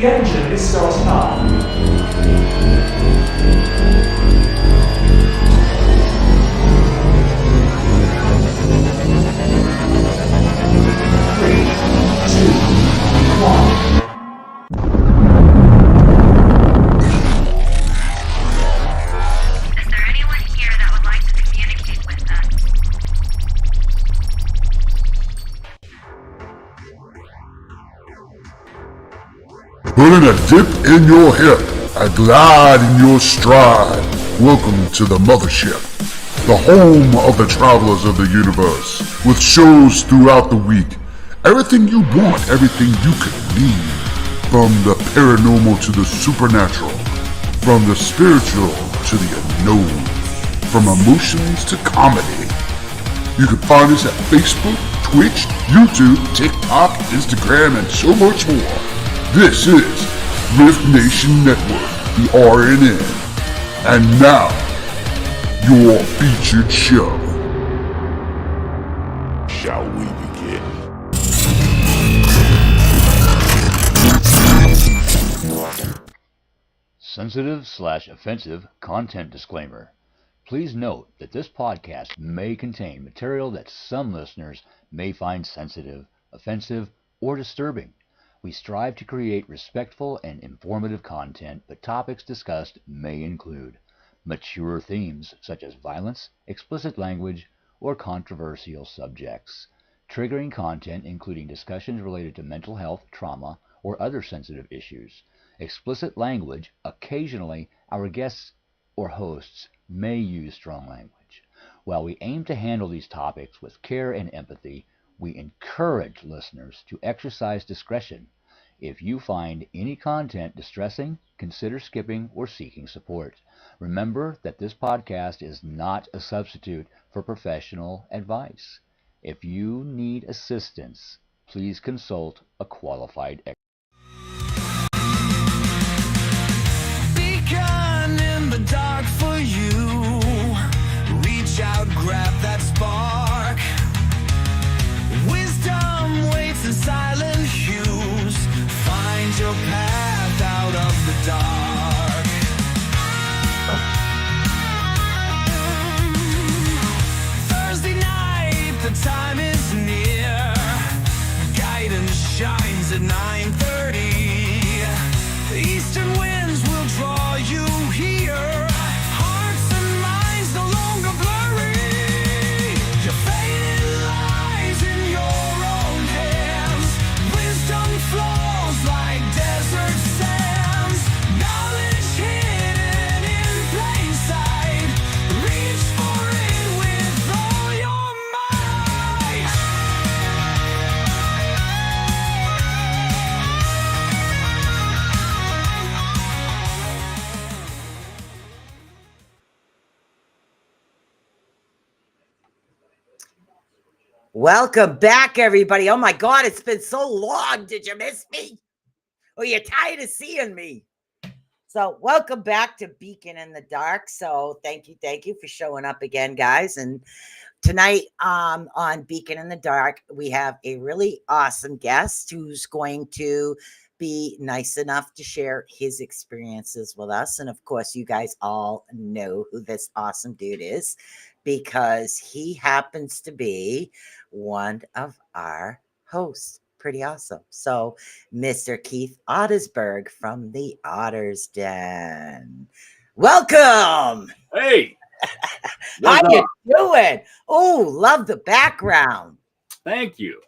The engine is starting up. 3, 2, 1. Is there anyone here that would like to communicate with us? Putting a dip in your hip, a glide in your stride. Welcome to the mothership, the home of the travelers of the universe, with shows throughout the week. Everything you want, everything you could need. From the paranormal to the supernatural, from the spiritual to the unknown, from emotions to comedy. You can find us at Facebook, Twitch, YouTube, TikTok, Instagram, and so much more. This is Rift Nation Network, the RNN. And now, your featured show. Shall we begin? Sensitive/offensive content disclaimer. Please note that this podcast may contain material that some listeners may find sensitive, offensive, or disturbing. We strive to create respectful and informative content, but topics discussed may include mature themes such as violence, explicit language, or controversial subjects, triggering content including discussions related to mental health, trauma, or other sensitive issues, explicit language. Occasionally, our guests or hosts may use strong language. While we aim to handle these topics with care and empathy, we encourage listeners to exercise discretion. If you find any content distressing, consider skipping or seeking support. Remember that this podcast is not a substitute for professional advice. If you need assistance, please consult a qualified expert. Becon in the dark for you. Reach out, grab that spark. Wisdom waits in silent hues. Find your path out of the dark. Thursday night, the time is near. Guidance shines at 9:30. Eastern winds will draw you here. Hearts and minds no longer blurry. Your fate lies in your own hands. Wisdom flows like desert sands. Knowledge hidden in plain sight. Reach for it with all your might. Welcome back, everybody. Oh my God, it's been so long. Did you miss me? Or you're tired of seeing me? So welcome back to Becon in the Dark. So thank you for showing up again, guys. And tonight on Becon in the Dark, we have a really awesome guest who's going to be nice enough to share his experiences with us. And of course, you guys all know who this awesome dude is, because he happens to be one of our hosts. Pretty awesome. So, Mr. Keith Ottersberg from the Otters Den. Welcome. Hey, How you doing? Oh, love the background. thank you.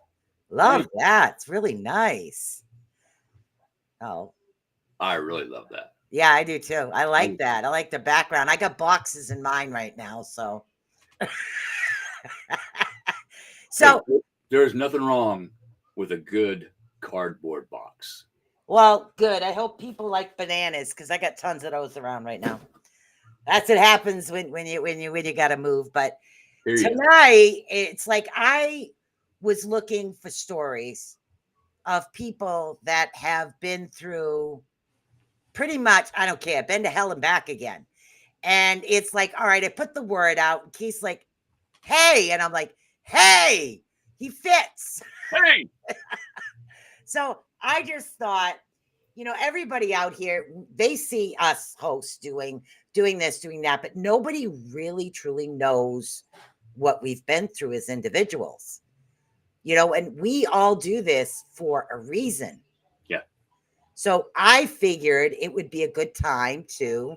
Love that. It's really nice. Oh, I really love that. yeah, I do too. I like that. I like the background. I got boxes in mine right now, so. So, There's nothing wrong with a good cardboard box. well, good. I hope people like bananas, because I got tons of those around right now. That's what happens when you got to move. But tonight, it's like I was looking for stories of people that have been through pretty much, I don't care, been to hell and back again. And it's like, all right, I put the word out. And Keith's like, hey. And I'm like, hey, he fits. Hey, So I just thought everybody out here, they see us hosts doing this, doing that, but nobody really truly knows what we've been through as individuals. And we all do this for a reason. Yeah. So I figured it would be a good time to,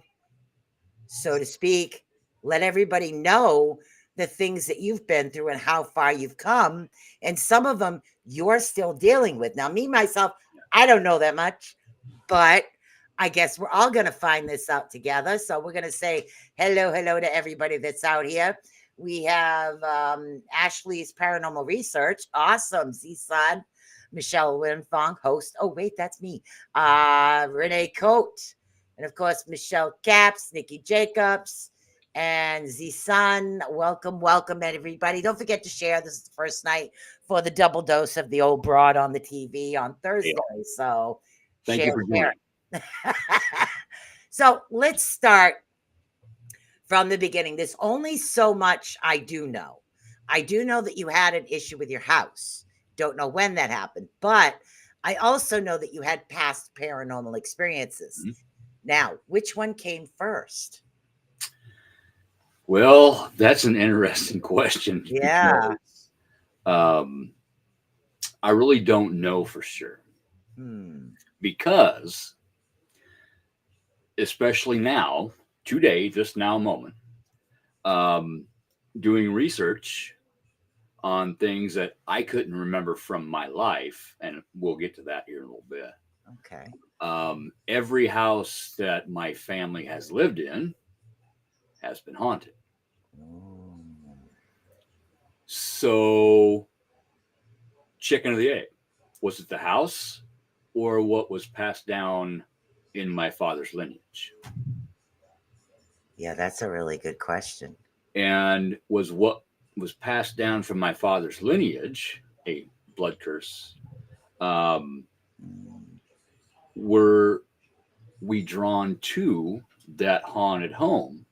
so to speak, let everybody know the things that you've been through and how far you've come. And some of them you're still dealing with. Now, me, myself, I don't know that much, but I guess we're all going to find this out together. So we're going to say hello to everybody that's out here. We have Ashley's Paranormal Research. Awesome. Zisan, Michelle Winfong, host. Oh, wait, that's me. Renee Coate. And of course, Michelle Caps, Nikki Jacobs, and Zisan. Welcome, everybody. Don't forget to share. This is the first night for the double dose of the old broad on the TV on Thursday. So thank you for joining. So let's start from the beginning. There's only so much I do know. I do know that you had an issue with your house. Don't know when that happened, but I also know that you had past paranormal experiences. Mm-hmm. Now, which one came first? Well, that's an interesting question. Yeah. Because, I really don't know for sure. Because, especially now, today, just now moment, doing research on things that I couldn't remember from my life, and we'll get to that here in a little bit. Okay. Every house that my family has lived in has been haunted. So, chicken or the egg? Was it the house or what was passed down in my father's lineage? Yeah, that's a really good question. And was what was passed down from my father's lineage a blood curse? Were we drawn to that haunted home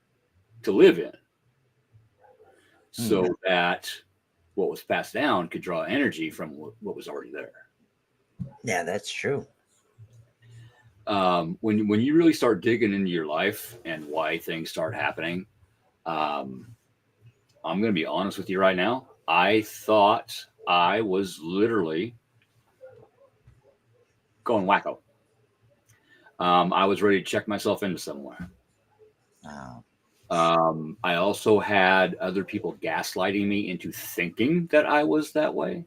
to live in so that what was passed down could draw energy from what was already there? Yeah, that's true. When you really start digging into your life and why things start happening, I'm going to be honest with you right now. I thought I was literally going wacko. I was ready to check myself into somewhere. Wow. I also had other people gaslighting me into thinking that I was that way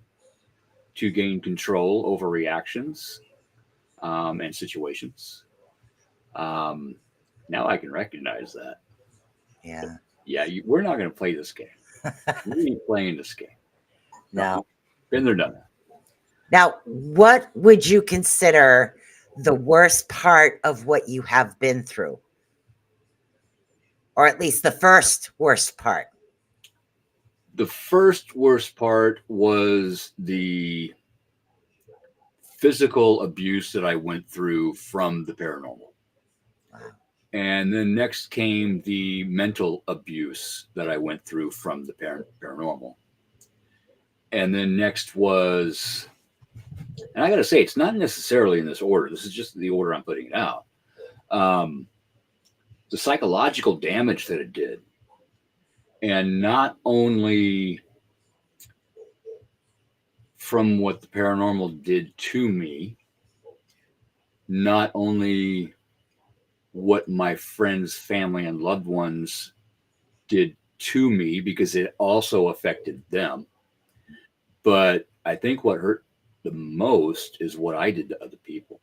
to gain control over reactions and situations. Now I can recognize that. Yeah. Yeah, we're not going to play this game. We ain't playing this game. No. Been there, done that. Now, what would you consider the worst part of what you have been through? Or at least the first worst part? The first worst part was the physical abuse that I went through from the paranormal. Wow. And then next came the mental abuse that I went through from the paranormal. And then next was, and I got to say, it's not necessarily in this order. This is just the order I'm putting it out. The psychological damage that it did. And not only from what the paranormal did to me, not only what my friends, family, and loved ones did to me, because it also affected them. But I think what hurt the most is what I did to other people.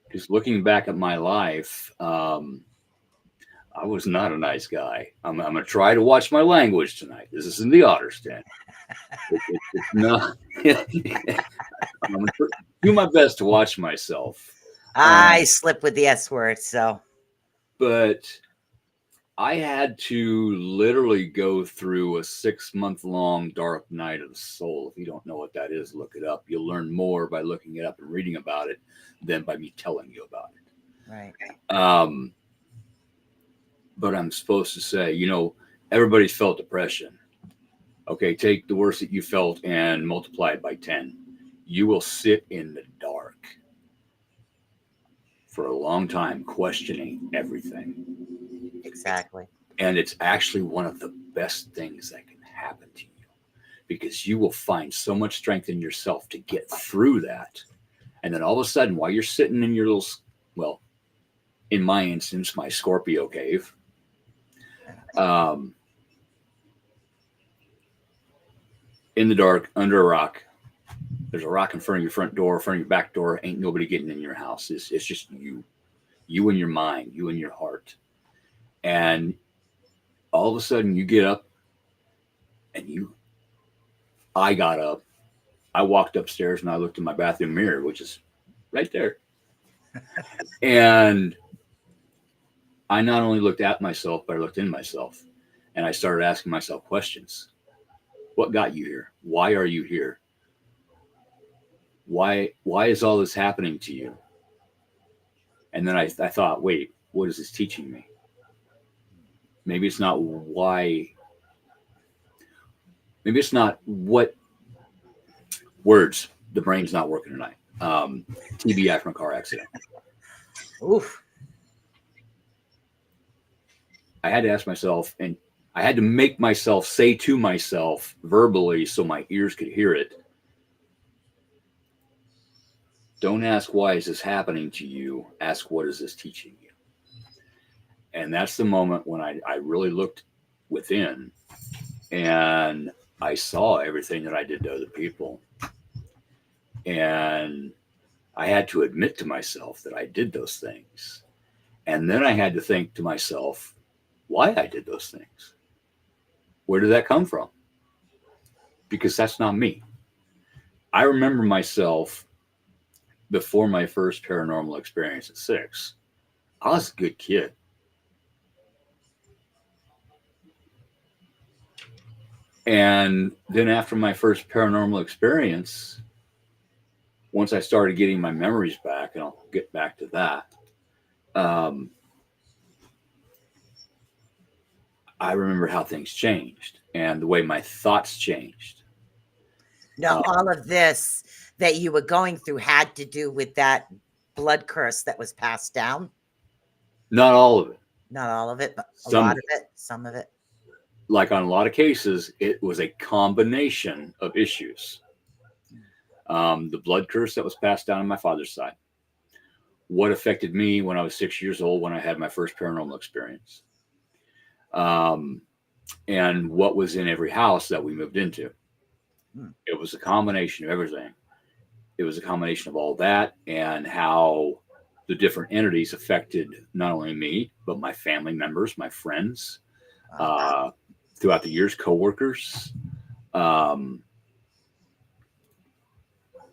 Because looking back at my life, I was not a nice guy. I'm going to try to watch my language tonight. This is in the Otters Den. It's not. I'm going to do my best to watch myself. I slip with the S word, so. But I had to literally go through a 6-month-long dark night of the soul. If you don't know what that is, look it up. You'll learn more by looking it up and reading about it than by me telling you about it. Right. But I'm supposed to say, everybody's felt depression. Okay, take the worst that you felt and multiply it by 10. you will sit in the dark for a long time questioning everything. Exactly. And it's actually one of the best things that can happen to you, because you will find so much strength in yourself to get through that. And then all of a sudden, while you're sitting in your little, well, in my instance, my Scorpio cave, in the dark, under a rock, there's a rock in front of your front door, in front of your back door. Ain't nobody getting in your house. It's just you and your mind, you and your heart. And all of a sudden you get up and I got up. I walked upstairs and I looked in my bathroom mirror, which is right there. And I not only looked at myself, but I looked in myself. And I started asking myself questions. What got you here? Why are you here? Why is all this happening to you? And then I thought, wait, what is this teaching me? Maybe it's not why. Maybe it's not what words. The brain's not working tonight. TBI from a car accident. Oof. I had to ask myself, and I had to make myself say to myself verbally so my ears could hear it. Don't ask why is this happening to you. Ask what is this teaching you. And that's the moment when I really looked within and I saw everything that I did to other people. And I had to admit to myself that I did those things. And then I had to think to myself why I did those things. Where did that come from? Because that's not me. I remember myself before my first paranormal experience at 6. I was a good kid. And then after my first paranormal experience, once I started getting my memories back, and I'll get back to that, I remember how things changed and the way my thoughts changed. Now, all of this that you were going through had to do with that blood curse that was passed down? Not all of it. Not all of it, but a Some lot of of it, some of it. Like on a lot of cases, it was a combination of issues. The blood curse that was passed down on my father's side. What affected me when I was 6 years old when I had my first paranormal experience. And what was in every house that we moved into. It was a combination of everything. It was a combination of all that and how the different entities affected not only me, but my family members, my friends, throughout the years, coworkers.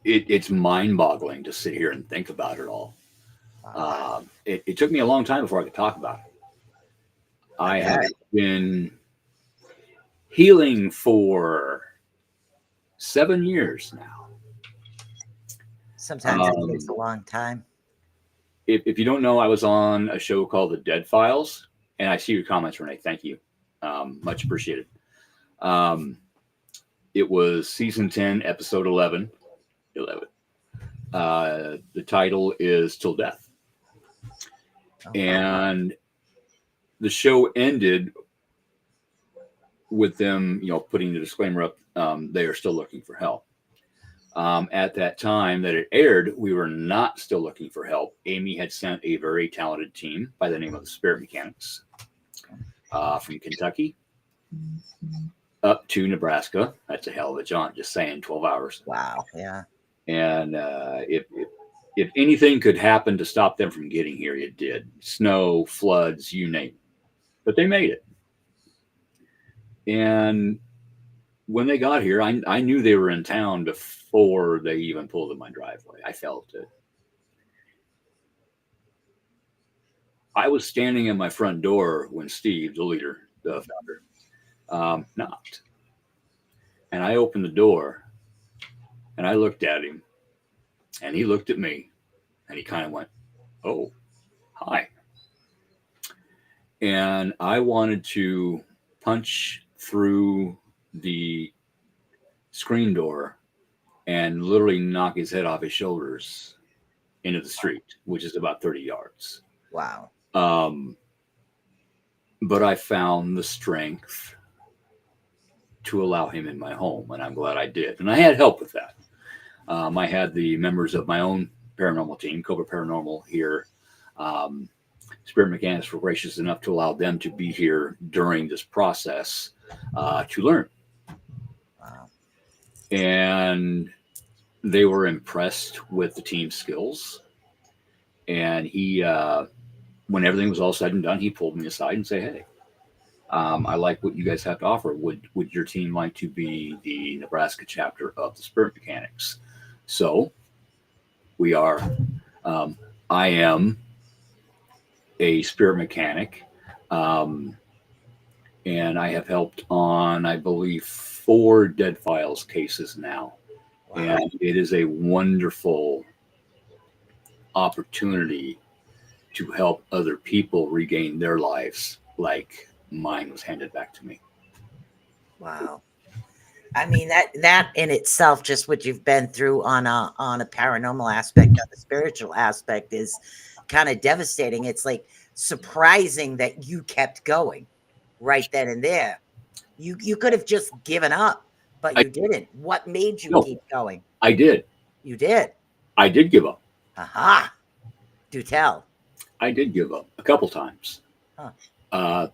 It's mind-boggling to sit here and think about it all. It took me a long time before I could talk about it. I have been healing for 7 years now. Sometimes it takes a long time. If you don't know, I was on a show called The Dead Files, and I see your comments, Renee. Thank you. Much appreciated. It was season 10, episode 11. The title is Till Death. And the show ended with them, putting the disclaimer up. They are still looking for help. At that time that it aired, we were not still looking for help. Amy had sent a very talented team by the name of the Spirit Mechanics from Kentucky up to Nebraska. That's a hell of a jaunt, just saying, 12 hours. Wow, yeah. And if anything could happen to stop them from getting here, it did. Snow, floods, you name it. But they made it. And when they got here, I knew they were in town before they even pulled in my driveway. I felt it. I was standing at my front door when Steve, the leader, the founder, knocked. And I opened the door and I looked at him and he looked at me and he kind of went, "Oh, hi." And I wanted to punch through the screen door and literally knock his head off his shoulders into the street, which is about 30 yards. Wow. But I found the strength to allow him in my home, and I'm glad I did. And I had help with that. I had the members of my own paranormal team, Cobra Paranormal, here. Spirit Mechanics were gracious enough to allow them to be here during this process to learn. Wow. And they were impressed with the team skills. And he, when everything was all said and done, he pulled me aside and said, "Hey, I like what you guys have to offer. Would your team like to be the Nebraska chapter of the Spirit Mechanics?" So we are. I am a spirit mechanic, and I have helped on, I believe, 4 Dead Files cases now. Wow. And it is a wonderful opportunity to help other people regain their lives like mine was handed back to me. Wow. I mean, that in itself, just what you've been through on a paranormal aspect, on the spiritual aspect, is kind of devastating. It's like surprising that you kept going right then and there. You could have just given up, but you didn't. What made you keep going? I did. You did. I did give up. Aha. Do tell. I did give up a couple times. Huh.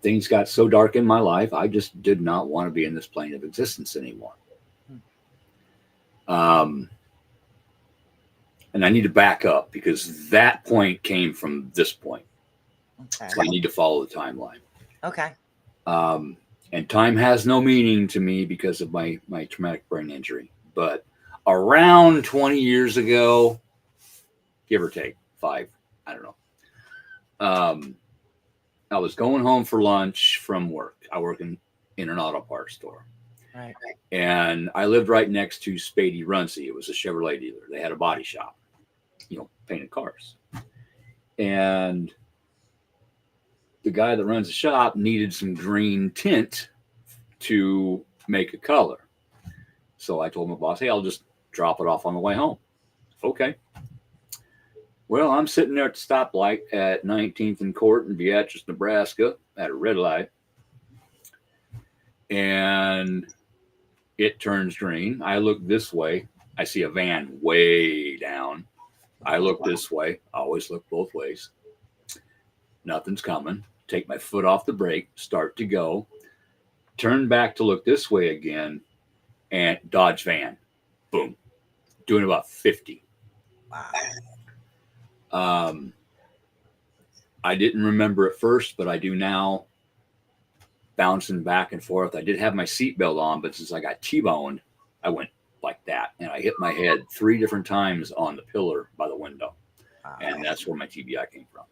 Things got so dark in my life, I just did not want to be in this plane of existence anymore. And I need to back up because that point came from this point. Okay. So I need to follow the timeline. Okay. And time has no meaning to me because of my traumatic brain injury. But around 20 years ago, give or take 5, I don't know. I was going home for lunch from work. I work in an auto parts store. Right. And I lived right next to Spady Runcie. It was a Chevrolet dealer. They had a body shop, painted cars. And the guy that runs the shop needed some green tint to make a color. So I told my boss, "Hey, I'll just drop it off on the way home." Okay. Well, I'm sitting there at the stoplight at 19th and Court in Beatrice, Nebraska, at a red light. And it turns green. I look this way. I see a van way down. I look this way. I always look both ways. Nothing's coming. Take my foot off the brake, start to go. Turn back to look this way again, and Dodge van. Boom. Doing about 50. Wow. I didn't remember at first, but I do now. Bouncing back and forth. I did have my seatbelt on, but since I got T-boned, I went like that. And I hit my head 3 different times on the pillar by the window. Wow. And that's where my TBI came from.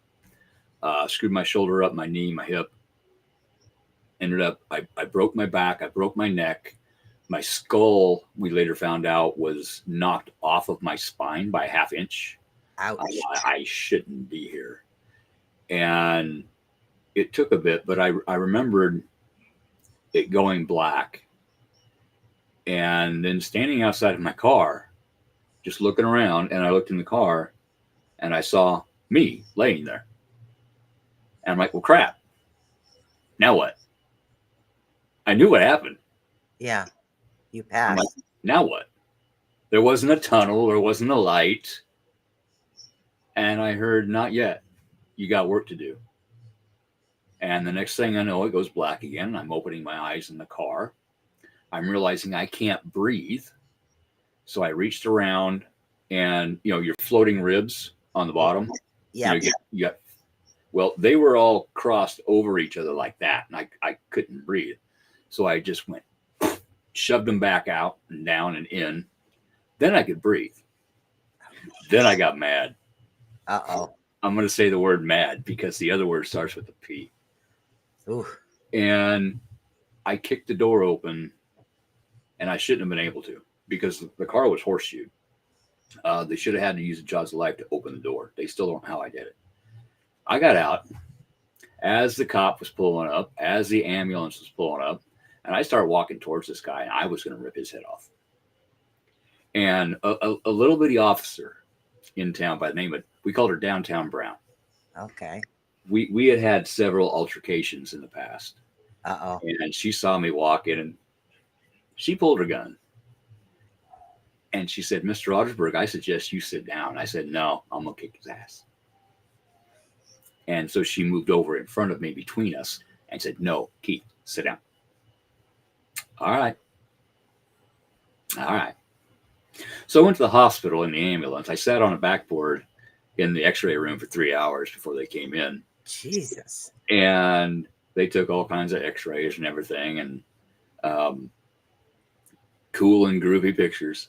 Screwed my shoulder up, my knee, my hip. Ended up, I broke my back. I broke my neck. My skull, we later found out, was knocked off of my spine by a 1/2 inch. Ouch. I shouldn't be here. And it took a bit, but I remembered it going black. And then standing outside of my car, just looking around, and I looked in the car and I saw me laying there. And I'm like, well, crap. Now what? I knew what happened. Yeah. You passed. I'm like, now what? There wasn't a tunnel. There wasn't a light. And I heard, not yet. You got work to do. And the next thing I know, it goes black again. I'm opening my eyes in the car. I'm realizing I can't breathe. So I reached around and, your floating ribs on the bottom. Yeah. Well, they were all crossed over each other like that. And I couldn't breathe. So I just went, shoved them back out and down and in. Then I could breathe. Then I got mad. Uh-oh. I'm going to say the word mad because the other word starts with a P. Ooh. And I kicked the door open, and I shouldn't have been able to because the car was horseshoed. They should have had to use the jaws of life to open the door. They still don't know how I did it. I got out as the cop was pulling up, as the ambulance was pulling up, and I started walking towards this guy, and I was going to rip his head off. And a little bitty officer in town by the name of, we called her Downtown Brown. Okay. We had several altercations in the past. Uh-oh. And she saw me walk in and she pulled her gun. And she said, Mr. Ottersberg, I suggest you sit down. I said, no, I'm going to kick his ass. And so she moved over in front of me between us and said, no, Keith, sit down. All right. All right. So I went to the hospital in the ambulance. I sat on a backboard in the x-ray room for 3 hours before they came in. Jesus. And they took all kinds of x-rays and everything, and cool and groovy pictures.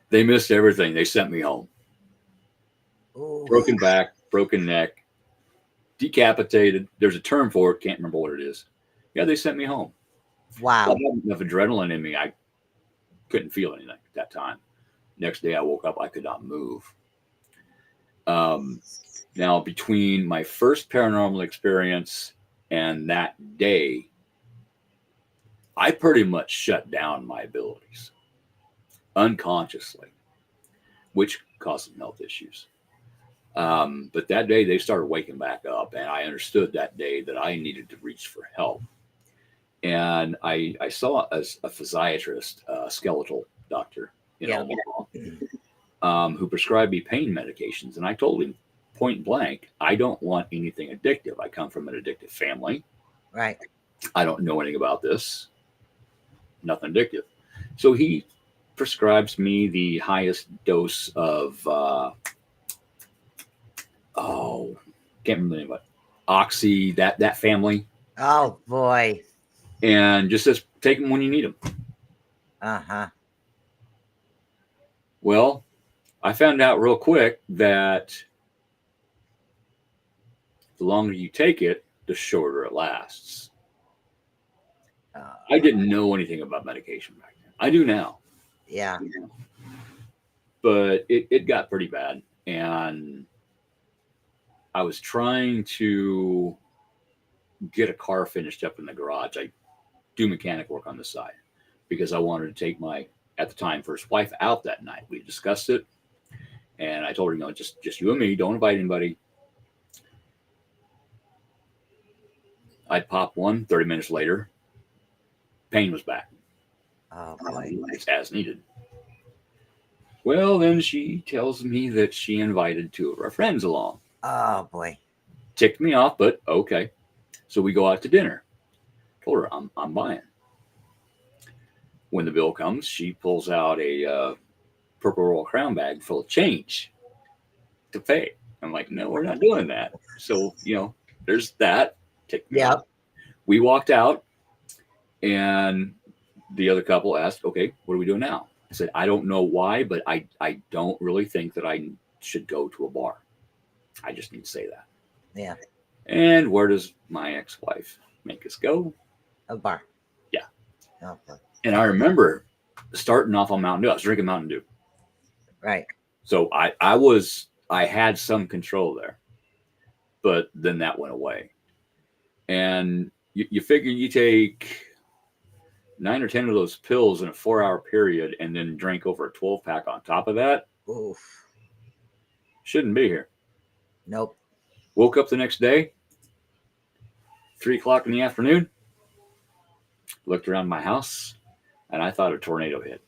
They missed everything. They sent me home. Ooh. Broken back, broken neck, decapitated. There's a term for it. Can't remember what it is. Yeah, they sent me home. Wow. I had enough adrenaline in me. I couldn't feel anything at that time. Next day I woke up, I could not move. Now, between my first paranormal experience and that day, I pretty much shut down my abilities unconsciously, which caused some health issues. But that day they started waking back up, and I understood that day that I needed to reach for help. And I saw a physiatrist, a skeletal doctor in Omaha, who prescribed me pain medications. And I told him point blank, I don't want anything addictive. I come from an addictive family. Right. I don't know anything about this. Nothing addictive. So he prescribes me the highest dose of, can't remember the name of it, Oxy, that family. Oh, boy. And just says, take them when you need them. Uh-huh. Well, I found out real quick that the longer you take it, the shorter it lasts. I didn't know anything about medication back then. I do now. Yeah. But it got pretty bad. And I was trying to get a car finished up in the garage. I do mechanic work on the side because I wanted to take my, at the time, first wife out that night. We discussed it. And I told her, just you and me, don't invite anybody. I'd pop one, 30 minutes later, pain was back. Oh, boy. As needed. Well, then she tells me that she invited two of our friends along. Oh, boy. Ticked me off, but okay. So we go out to dinner. Told her I'm buying. When the bill comes, she pulls out a Purple Royal Crown bag full of change to pay. I'm like, no, we're not doing that. So, there's that. Ticked me off. We walked out, and the other couple asked, okay, what are we doing now? I said, I don't know why, but I don't really think that I should go to a bar. I just need to say that. Yeah. And where does my ex-wife make us go? A bar. Yeah. Oh, boy. And I remember starting off on Mountain Dew. I was drinking Mountain Dew. Right. So I had some control there, but then that went away. And you figure you take 9 or 10 of those pills in a 4-hour period and then drink over a 12-pack on top of that. Oof. Shouldn't be here. Nope. Woke up the next day, 3 o'clock in the afternoon, looked around my house, and I thought a tornado hit.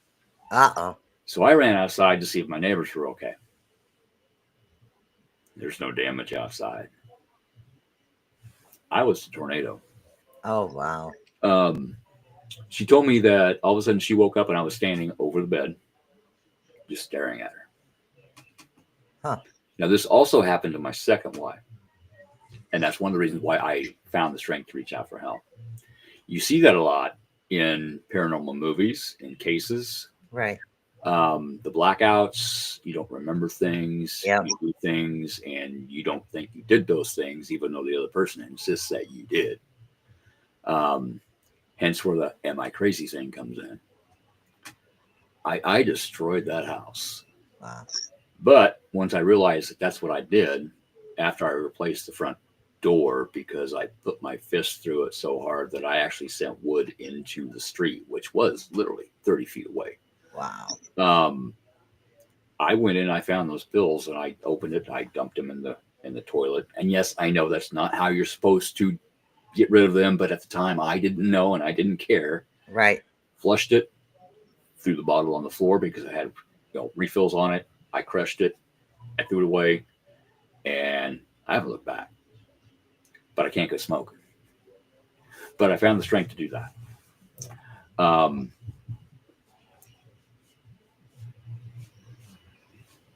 Uh-oh. So I ran outside to see if my neighbors were okay. There's no damage outside. I was the tornado. Oh, wow. She told me that all of a sudden she woke up and I was standing over the bed, just staring at her. Huh. Now, this also happened to my second wife. And that's one of the reasons why I found the strength to reach out for help. You see that a lot in paranormal movies, in cases. Right. The blackouts, you don't remember things, Yep. You do things, and you don't think you did those things, even though the other person insists that you did. Hence where the am I crazy thing comes in. I destroyed that house. Wow. But once I realized that that's what I did, after I replaced the front door, because I put my fist through it so hard that I actually sent wood into the street, which was literally 30 feet away. Wow. I went in, I found those pills, and I opened it. I dumped them in the toilet. And yes, I know that's not how you're supposed to get rid of them, but at the time I didn't know and I didn't care. Right. Flushed it, threw the bottle on the floor because I had refills on it. I crushed it, I threw it away, and I haven't looked back. But I can't go smoking. But I found the strength to do that.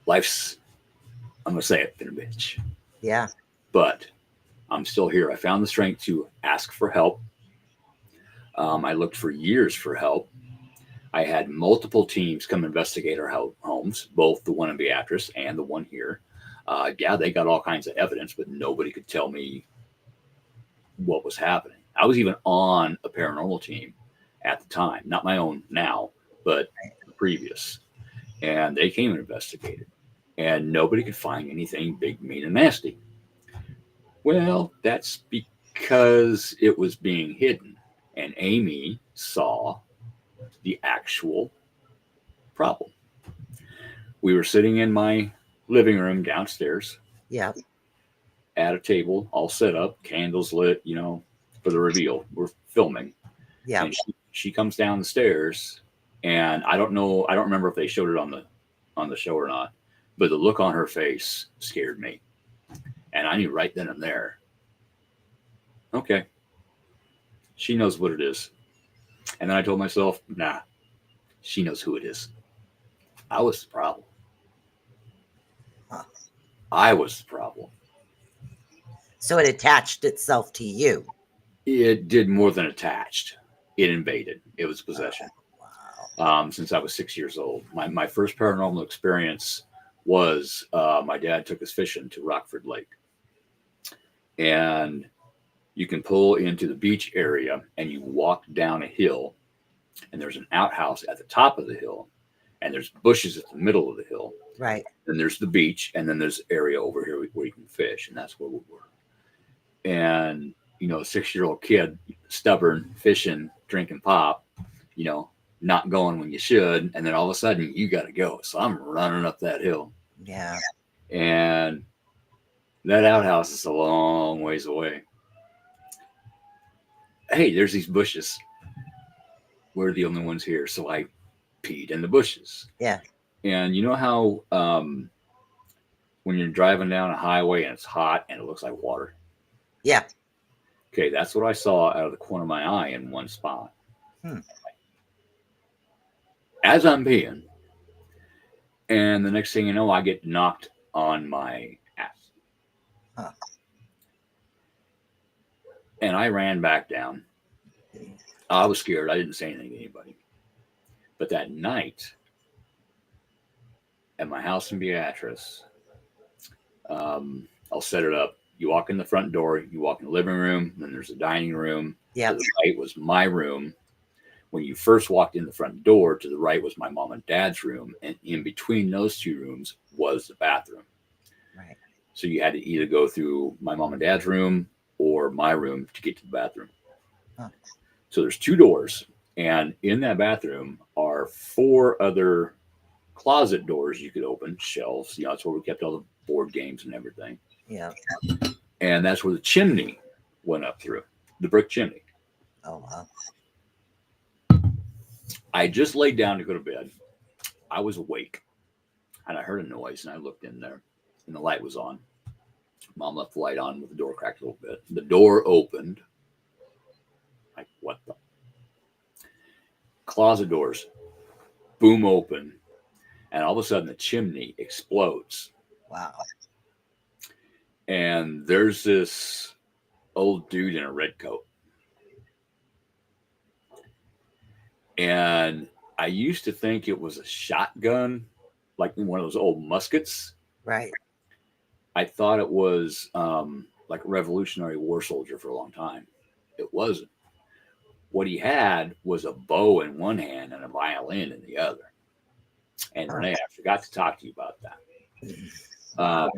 Life's, I'm going to say it, been a bitch. Yeah. But I'm still here. I found the strength to ask for help. I looked for years for help. I had multiple teams come investigate our homes, both the one in Beatrice and the one here. Yeah, they got all kinds of evidence, but nobody could tell me what was happening. I was even on a paranormal team at the time, not my own now, but the previous. And they came and investigated, and nobody could find anything big, mean, and nasty. Well, that's because it was being hidden, and Amy saw the actual problem. We were sitting in my living room downstairs. Yeah. At a table, all set up, candles lit, for the reveal. We're filming. Yeah. And she comes down the stairs, and I don't remember if they showed it on the show or not, but the look on her face scared me. And I knew right then and there, okay, she knows what it is. And then I told myself, nah, she knows who it is. I was the problem. I was the problem. So it attached itself to you. It did more than attached. It invaded. It was possession. Wow. Since I was 6 years old. My first paranormal experience was my dad took us fishing to Rockford Lake. And you can pull into the beach area and you walk down a hill, and there's an outhouse at the top of the hill, and there's bushes at the middle of the hill. Right. Then there's the beach, and then there's an area over here where you can fish, and that's where we were. And, a 6-year-old kid, stubborn, fishing, drinking pop, not going when you should, and then all of a sudden you got to go. So I'm running up that hill. Yeah. And that outhouse is a long ways away. Hey, there's these bushes. We're the only ones here. So I peed in the bushes. Yeah. And you know how when you're driving down a highway and it's hot and it looks like water? Yeah. Okay, that's what I saw out of the corner of my eye in one spot. As I'm peeing. And the next thing you know, I get knocked on my ass. Huh. And I ran back down. I was scared. I didn't say anything to anybody. But that night, at my house in Beatrice, I'll set it up. You walk in the front door, you walk in the living room, then there's a dining room. Yeah. To the right was my room. When you first walked in the front door, to the right was my mom and dad's room. And in between those two rooms was the bathroom. Right. So you had to either go through my mom and dad's room or my room to get to the bathroom. Huh. So there's 2 doors. And in that bathroom are 4 other closet doors you could open, shelves. That's where we kept all the board games and everything. Yeah. And that's where the chimney went up through, the brick chimney. Oh, wow. I just laid down to go to bed. I was awake, and I heard a noise, and I looked in there, and the light was on. Mom left the light on with the door cracked a little bit. The door opened. Like, what the? Closet doors boom open, and all of a sudden the chimney explodes. Wow. And there's this old dude in a red coat. And I used to think it was a shotgun, like one of those old muskets. Right. I thought it was like a Revolutionary War soldier for a long time. It wasn't. What he had was a bow in one hand and a violin in the other. And Renee, I forgot to talk to you about that.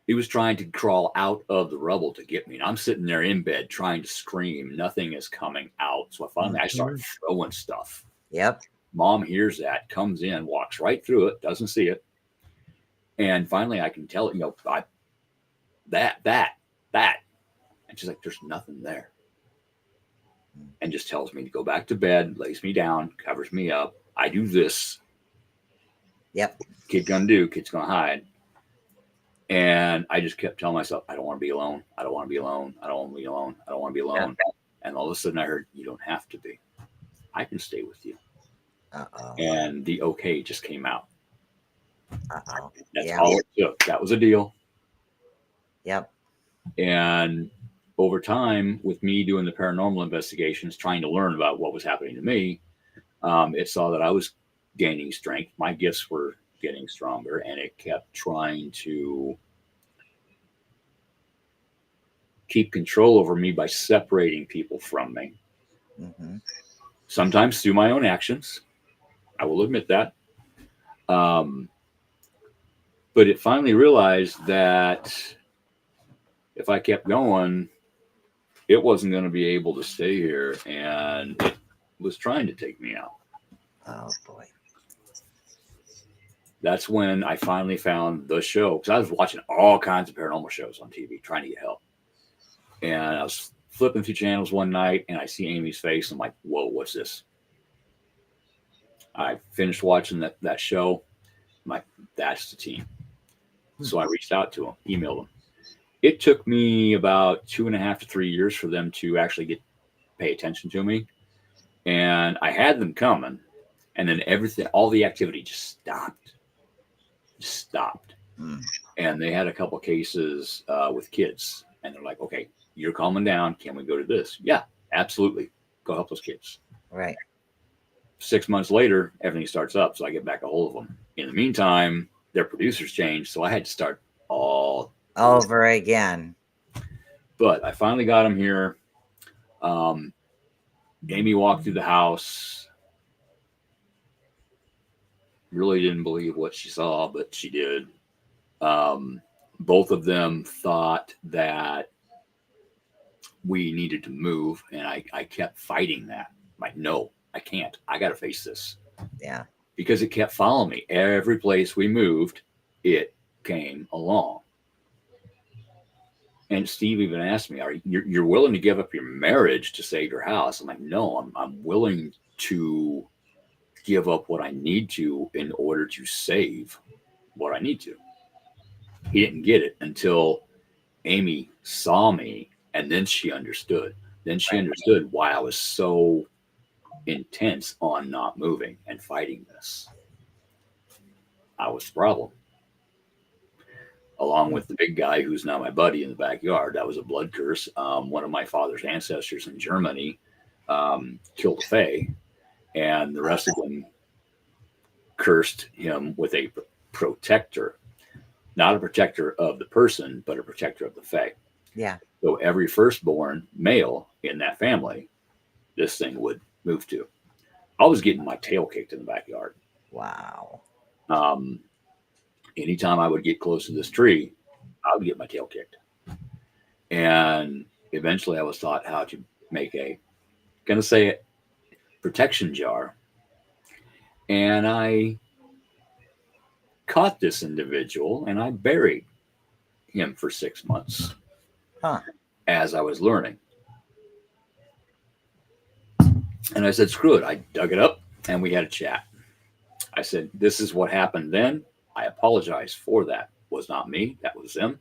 He was trying to crawl out of the rubble to get me. And I'm sitting there in bed trying to scream. Nothing is coming out. So finally I started throwing stuff. Yep. Mom hears that, comes in, walks right through it, doesn't see it. And finally I can tell it, that. And she's like, there's nothing there. And just tells me to go back to bed, lays me down, covers me up. I do this. Yep. Kid gonna do, kid's gonna hide. And I just kept telling myself, I don't want to be alone. I don't want to be alone. I don't want to be alone. I don't want to be alone. Yeah. And all of a sudden I heard, you don't have to be. I can stay with you. Uh-oh. And the okay just came out. Uh-oh. That's all it took. That was a deal. Yep. And over time, with me doing the paranormal investigations, trying to learn about what was happening to me, it saw that I was gaining strength. My gifts were getting stronger, and it kept trying to keep control over me by separating people from me. Mm-hmm. Sometimes through my own actions. I will admit that. But it finally realized that if I kept going, it wasn't going to be able to stay here, and it was trying to take me out. Oh, boy. That's when I finally found the show, because I was watching all kinds of paranormal shows on TV, trying to get help. And I was flipping through channels one night, and I see Amy's face. I'm like, whoa, what's this? I finished watching that show. I'm like, that's the team. So I reached out to them, emailed them. It took me about 2.5 to 3 years for them to actually pay attention to me. And I had them coming, and then all the activity just stopped. And they had a couple cases with kids, and they're like, okay, you're calming down. Can we go to this? Yeah, absolutely. Go help those kids. Right. 6 months later, everything starts up. So I get back a hold of them. In the meantime, their producers changed. So I had to start all over again. But I finally got them here. Amy walked through the house. Really didn't believe what she saw, but she did. Both of them thought that we needed to move, and I kept fighting that. I'm like, no, I can't. I got to face this. Yeah. Because it kept following me. Every place we moved, it came along. And Steve even asked me, you're willing to give up your marriage to save your house? I'm like, no, I'm willing to give up what I need to in order to save what I need to. He didn't get it until Amy saw me, and then she understood. Then she understood why I was so intense on not moving and fighting this. I was the problem. Along with the big guy who's now my buddy in the backyard. That was a blood curse. One of my father's ancestors in Germany killed a fae, and the rest of them cursed him with a protector. Not a protector of the person, but a protector of the fae. Yeah. So every firstborn male in that family, this thing would move to. I was getting my tail kicked in the backyard. Wow. Anytime I would get close to this tree, I would get my tail kicked. And eventually I was taught how to make protection jar. And I caught this individual, and I buried him for 6 months as I was learning. And I said, screw it. I dug it up, and we had a chat. I said, this is what happened then. I apologize for that. It was not me. That was them.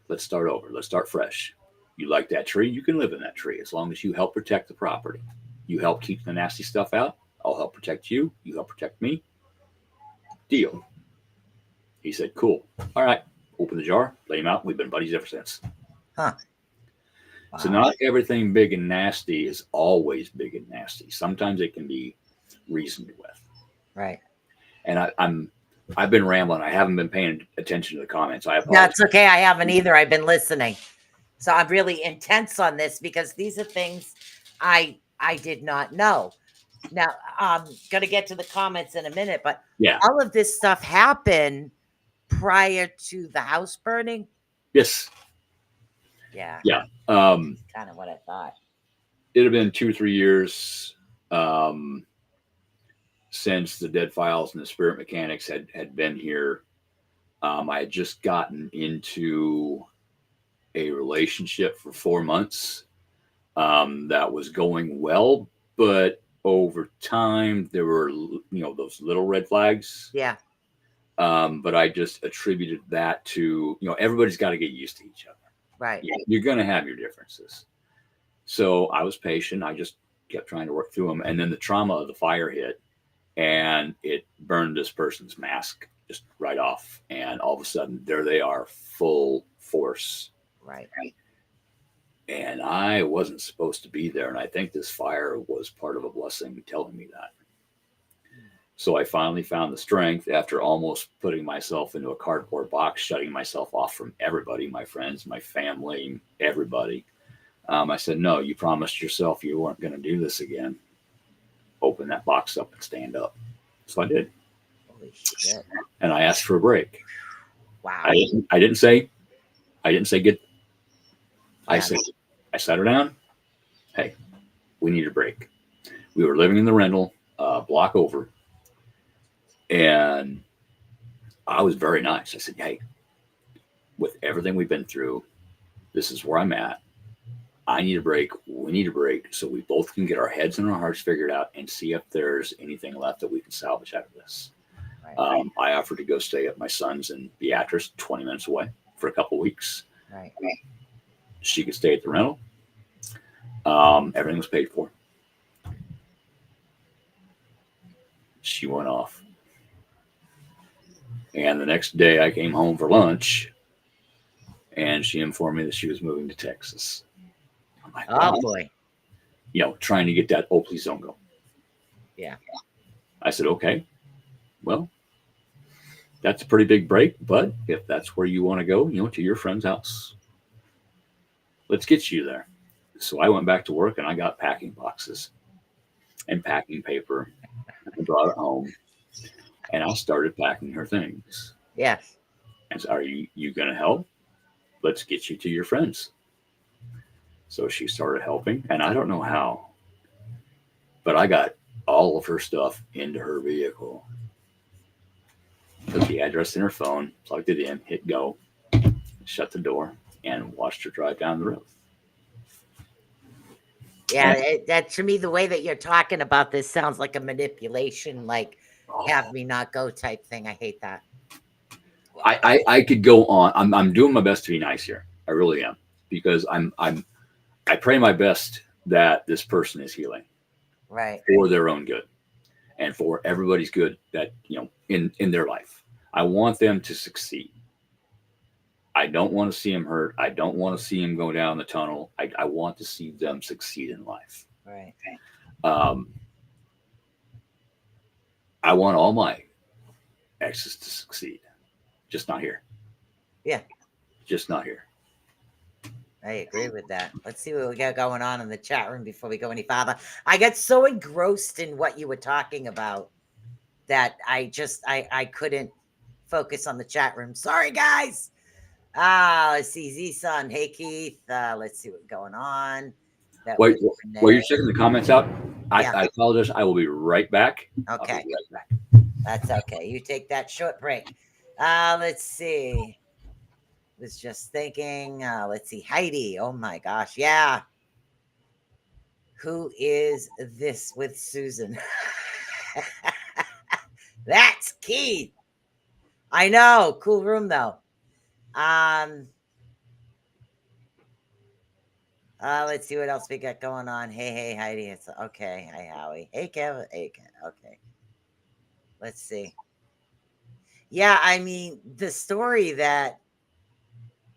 Let's start over. Let's start fresh. You like that tree? You can live in that tree as long as you help protect the property. You help keep the nasty stuff out. I'll help protect you. You help protect me. Deal. He said, cool. All right. Open the jar. Lay him out. We've been buddies ever since. Huh. Wow. So not everything big and nasty is always big and nasty. Sometimes it can be reasoned with. Right. And I've been rambling. I haven't been paying attention to the comments. I apologize. That's okay. I haven't either. I've been listening. So I'm really intense on this because these are things I did not know. Now, I'm going to get to the comments in a minute, but yeah, all of this stuff happened prior to the house burning. Yes. Yeah. Yeah. Kind of what I thought. It had been 2 or 3 years. since the Dead Files and the Spirit Mechanics had been here, I had just gotten into a relationship for 4 months that was going well, but over time there were those little red flags. Yeah. But I just attributed that to everybody's got to get used to each other. Right. You're going to have your differences. So I was patient. I just kept trying to work through them, and then the trauma of the fire hit, and it burned this person's mask just right off, and all of a sudden there they are, full force. Right. And I wasn't supposed to be there, and I think this fire was part of a blessing telling me that. So I finally found the strength after almost putting myself into a cardboard box, shutting myself off from everybody, my friends, my family, everybody. I said, no, you promised yourself you weren't going to do this again. Open that box up and stand up. So I did. Holy shit. And I asked for a break. Wow. I didn't say get. I said, I sat her down. Hey, we need a break. We were living in the rental block over. And I was very nice. I said, hey, with everything we've been through, this is where I'm at. I need a break. We need a break so we both can get our heads and our hearts figured out and see if there's anything left that we can salvage out of this. Right. I offered to go stay at my son's in Beatrice, 20 minutes away, for a couple of weeks. Right. She could stay at the rental. Everything was paid for. She went off. And the next day I came home for lunch, and she informed me that she was moving to Texas. I'm like, Oh boy. Trying to get that, oh, please don't go. Yeah. I said, okay, well, that's a pretty big break, but if that's where you want to go, to your friend's house, let's get you there. So I went back to work, and I got packing boxes and packing paper and brought it home, and I started packing her things. Yes. And said, are you going to help? Let's get you to your friends. So she started helping, and I don't know how, but I got all of her stuff into her vehicle. Put the address in her phone, plugged it in, hit go, shut the door, and watched her drive down the road. Yeah, that to me, the way that you're talking about this sounds like a manipulation, like have me not go type thing. I hate that. I could go on. I'm doing my best to be nice here. I really am, because I pray my best that this person is healing, right, for their own good and for everybody's good that in their life. I want them to succeed. I don't want to see them hurt. I don't want to see them go down the tunnel. I want to see them succeed in life. right. I want all my exes to succeed, just not here. Yeah, just not here. I agree with that. Let's see what we got going on in the chat room before we go any farther. I got so engrossed in what you were talking about that I couldn't focus on the chat room. Sorry, guys. Let's see. Z-Sun. Hey, Keith. Let's see what's going on. Wait, while you're checking the comments out, I apologize. I will be right back. Okay. Be right back. That's okay. You take that short break. Let's see. Was just thinking. Let's see. Heidi. Oh my gosh. Yeah. Who is this with Susan? That's Keith. I know. Cool room though. Let's see what else we got going on. Hey, Heidi. It's okay. Hi, Howie. Hey, Kevin. Hey, Ken. Okay. Let's see. Yeah, I mean, the story that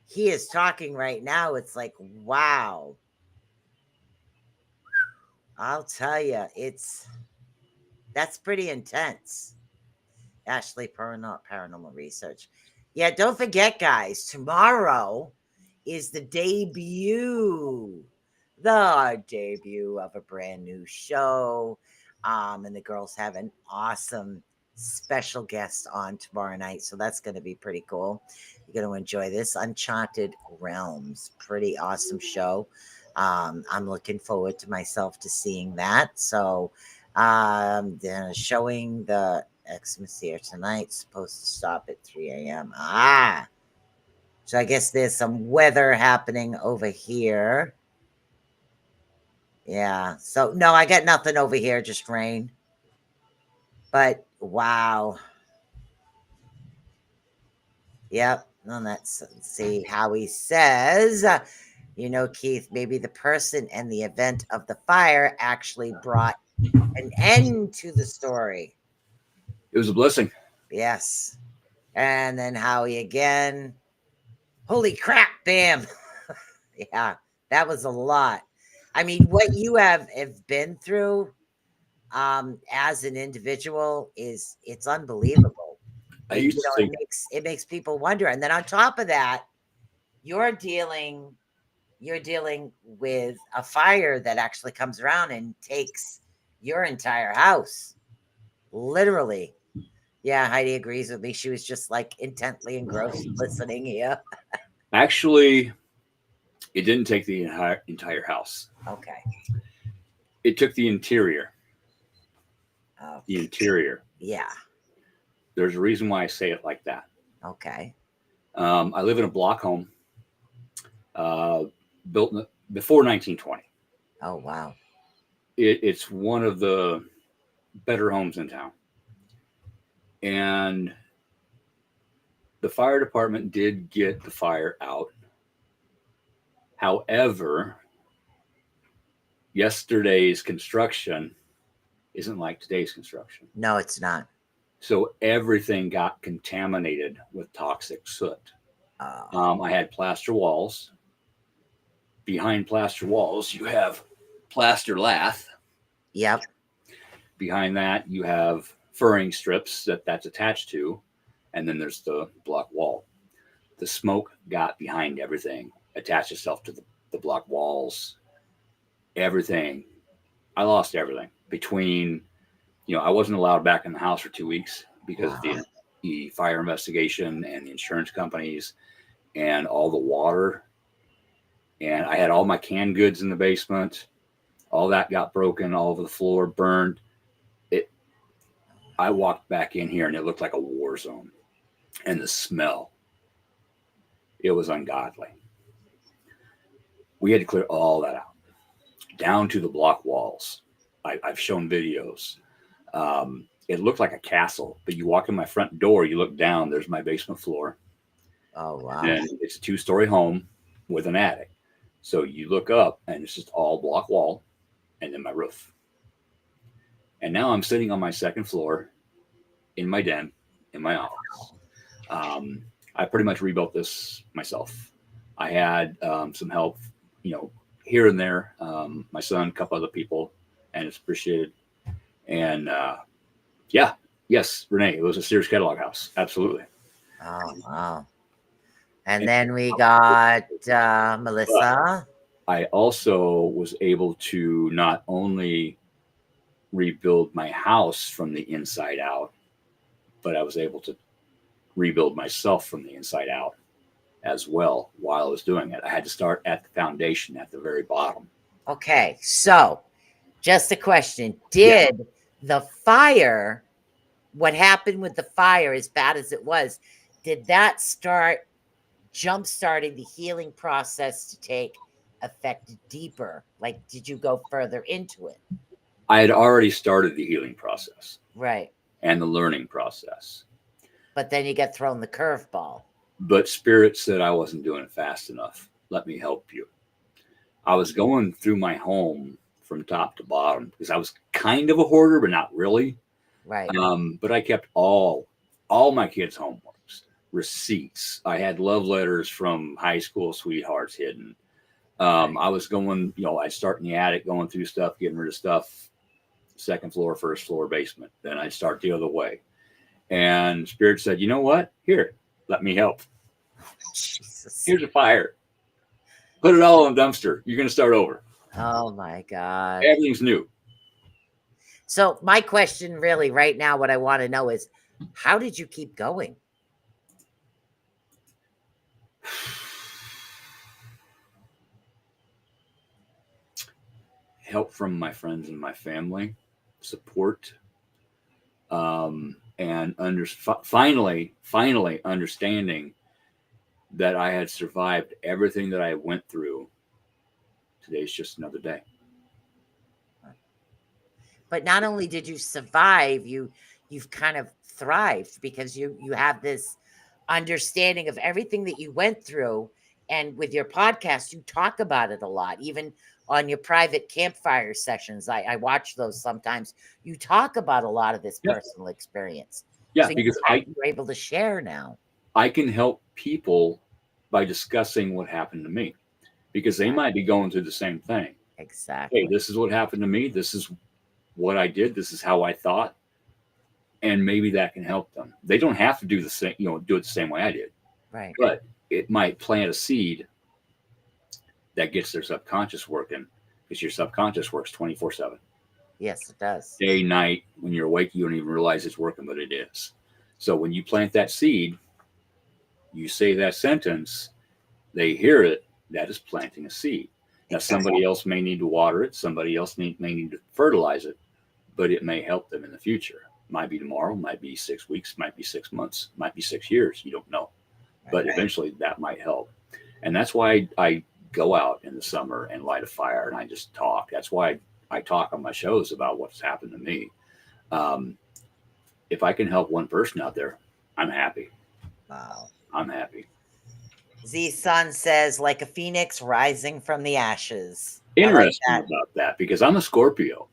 he is talking right now, it's like, wow. I'll tell you, that's pretty intense. Ashley, paranormal research. Yeah, don't forget, guys, tomorrow is the debut of a brand new show. And the girls have an awesome special guest on tomorrow night. So that's going to be pretty cool. You're going to enjoy this. Uncharted Realms. Pretty awesome show. I'm looking forward to myself to seeing that. So Showing the Xmas here tonight. Supposed to stop at 3 a.m. Ah, so I guess there's some weather happening over here. Yeah. So no, I got nothing over here. Just rain. But wow. Yep. And let's see how he says. Keith, maybe the person and the event of the fire actually brought an end to the story. It was a blessing. Yes. And then Howie again. Holy crap, bam. Yeah, that was a lot. I mean, what you have been through as an individual it's unbelievable. I used to think It makes people wonder. And then on top of that, you're dealing with a fire that actually comes around and takes your entire house. Literally. Yeah, Heidi agrees with me. She was just like intently engrossed listening here. actually it didn't take the entire house. Okay. It took the interior. Oh, The interior. yeah. There's a reason why I say it like that. Okay. I live in a block home built before 1920. Oh, wow. It's one of the better homes in town. And the fire department did get the fire out. However, yesterday's construction isn't like today's construction. No, it's not. So everything got contaminated with toxic soot. I had plaster walls. Behind plaster walls, you have plaster lath. Yep. Behind that, you have furring strips that's attached to, and then there's the block wall. The smoke got behind everything, attached itself to the block walls, everything. I lost everything between, I wasn't allowed back in the house for 2 weeks because of the fire investigation and the insurance companies and all the water. And I had all my canned goods in the basement. All that got broken all over the floor, burned. I walked back in here and it looked like a war zone. And the smell, it was ungodly. We had to clear all that out, down to the block walls. I've shown videos. It looked like a castle, but you walk in my front door, you look down, there's my basement floor. Oh, wow. And it's a 2-story home with an attic. So you look up and it's just all block wall and then my roof. And now I'm sitting on my second floor in my den, in my office. I pretty much rebuilt this myself. I had some help, here and there. My son, a couple other people, and it's appreciated. And yes, Renee, it was a Sears catalog house. Absolutely. Oh, wow. And then we got Melissa. I also was able to not only rebuild my house from the inside out, but I was able to rebuild myself from the inside out as well while I was doing it. I had to start at the foundation at the very bottom. Okay, so just a question. Did the fire, what happened with the fire, as bad as it was, did that start jump-starting the healing process to take effect deeper? Like, did you go further into it? I had already started the healing process. Right. And the learning process. But then you get thrown the curveball. But Spirit said I wasn't doing it fast enough. Let me help you. I was going through my home from top to bottom because I was kind of a hoarder, but not really. Right. But I kept all my kids' homeworks, receipts. I had love letters from high school sweethearts hidden. I was going, I'd start in the attic, going through stuff, getting rid of stuff, second floor, first floor, basement. Then I'd start the other way. And Spirit said, you know what? Here, let me help. Jesus. Here's a fire. Put it all in a dumpster. You're going to start over. Oh, my God. Everything's new. So my question really right now, what I want to know is, how did you keep going? Help from my friends and my family. support, and finally understanding that I had survived everything that I went through. Today's just another day. But not only did you survive, you've kind of thrived because you have this understanding of everything that you went through. And with your podcast, you talk about it a lot, even on your private campfire sessions. I watch those sometimes. You talk about a lot of this personal experience. Yeah, so because you're able to share now. I can help people by discussing what happened to me, because they might be going through the same thing. Exactly. Hey, this is what happened to me. This is what I did. This is how I thought. And maybe that can help them. They don't have to do the same, do it the same way I did. Right. But it might plant a seed that gets their subconscious working, because your subconscious works 24/7. Yes, it does. Day, night, when you're awake, you don't even realize it's working, but it is. So when you plant that seed, you say that sentence, they hear it, that is planting a seed. Now, somebody else may need to water it. Somebody else may need to fertilize it, but it may help them in the future. Might be tomorrow, might be 6 weeks, might be 6 months, might be 6 years. You don't know. But eventually that might help. And that's why I go out in the summer and light a fire and I just talk. That's why I talk on my shows about what's happened to me. If I can help one person out there, I'm happy. Wow. I'm happy. Z-Sun says, like a phoenix rising from the ashes. Interesting about that, because I'm a Scorpio.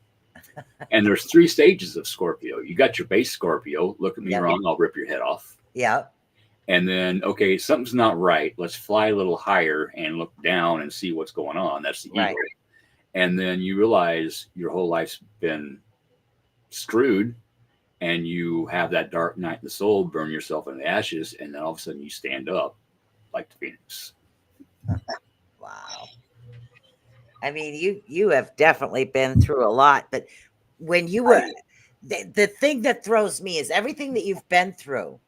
And there's 3 stages of Scorpio. You got your base Scorpio. Look at me wrong, I'll rip your head off. Yeah. And then, okay, something's not right. Let's fly a little higher and look down and see what's going on. That's the ego. And then you realize your whole life's been screwed, and you have that dark night in the soul, burn yourself in the ashes, and then all of a sudden you stand up like the phoenix. Wow. I mean, you have definitely been through a lot, but when you were, the thing that throws me is everything that you've been through.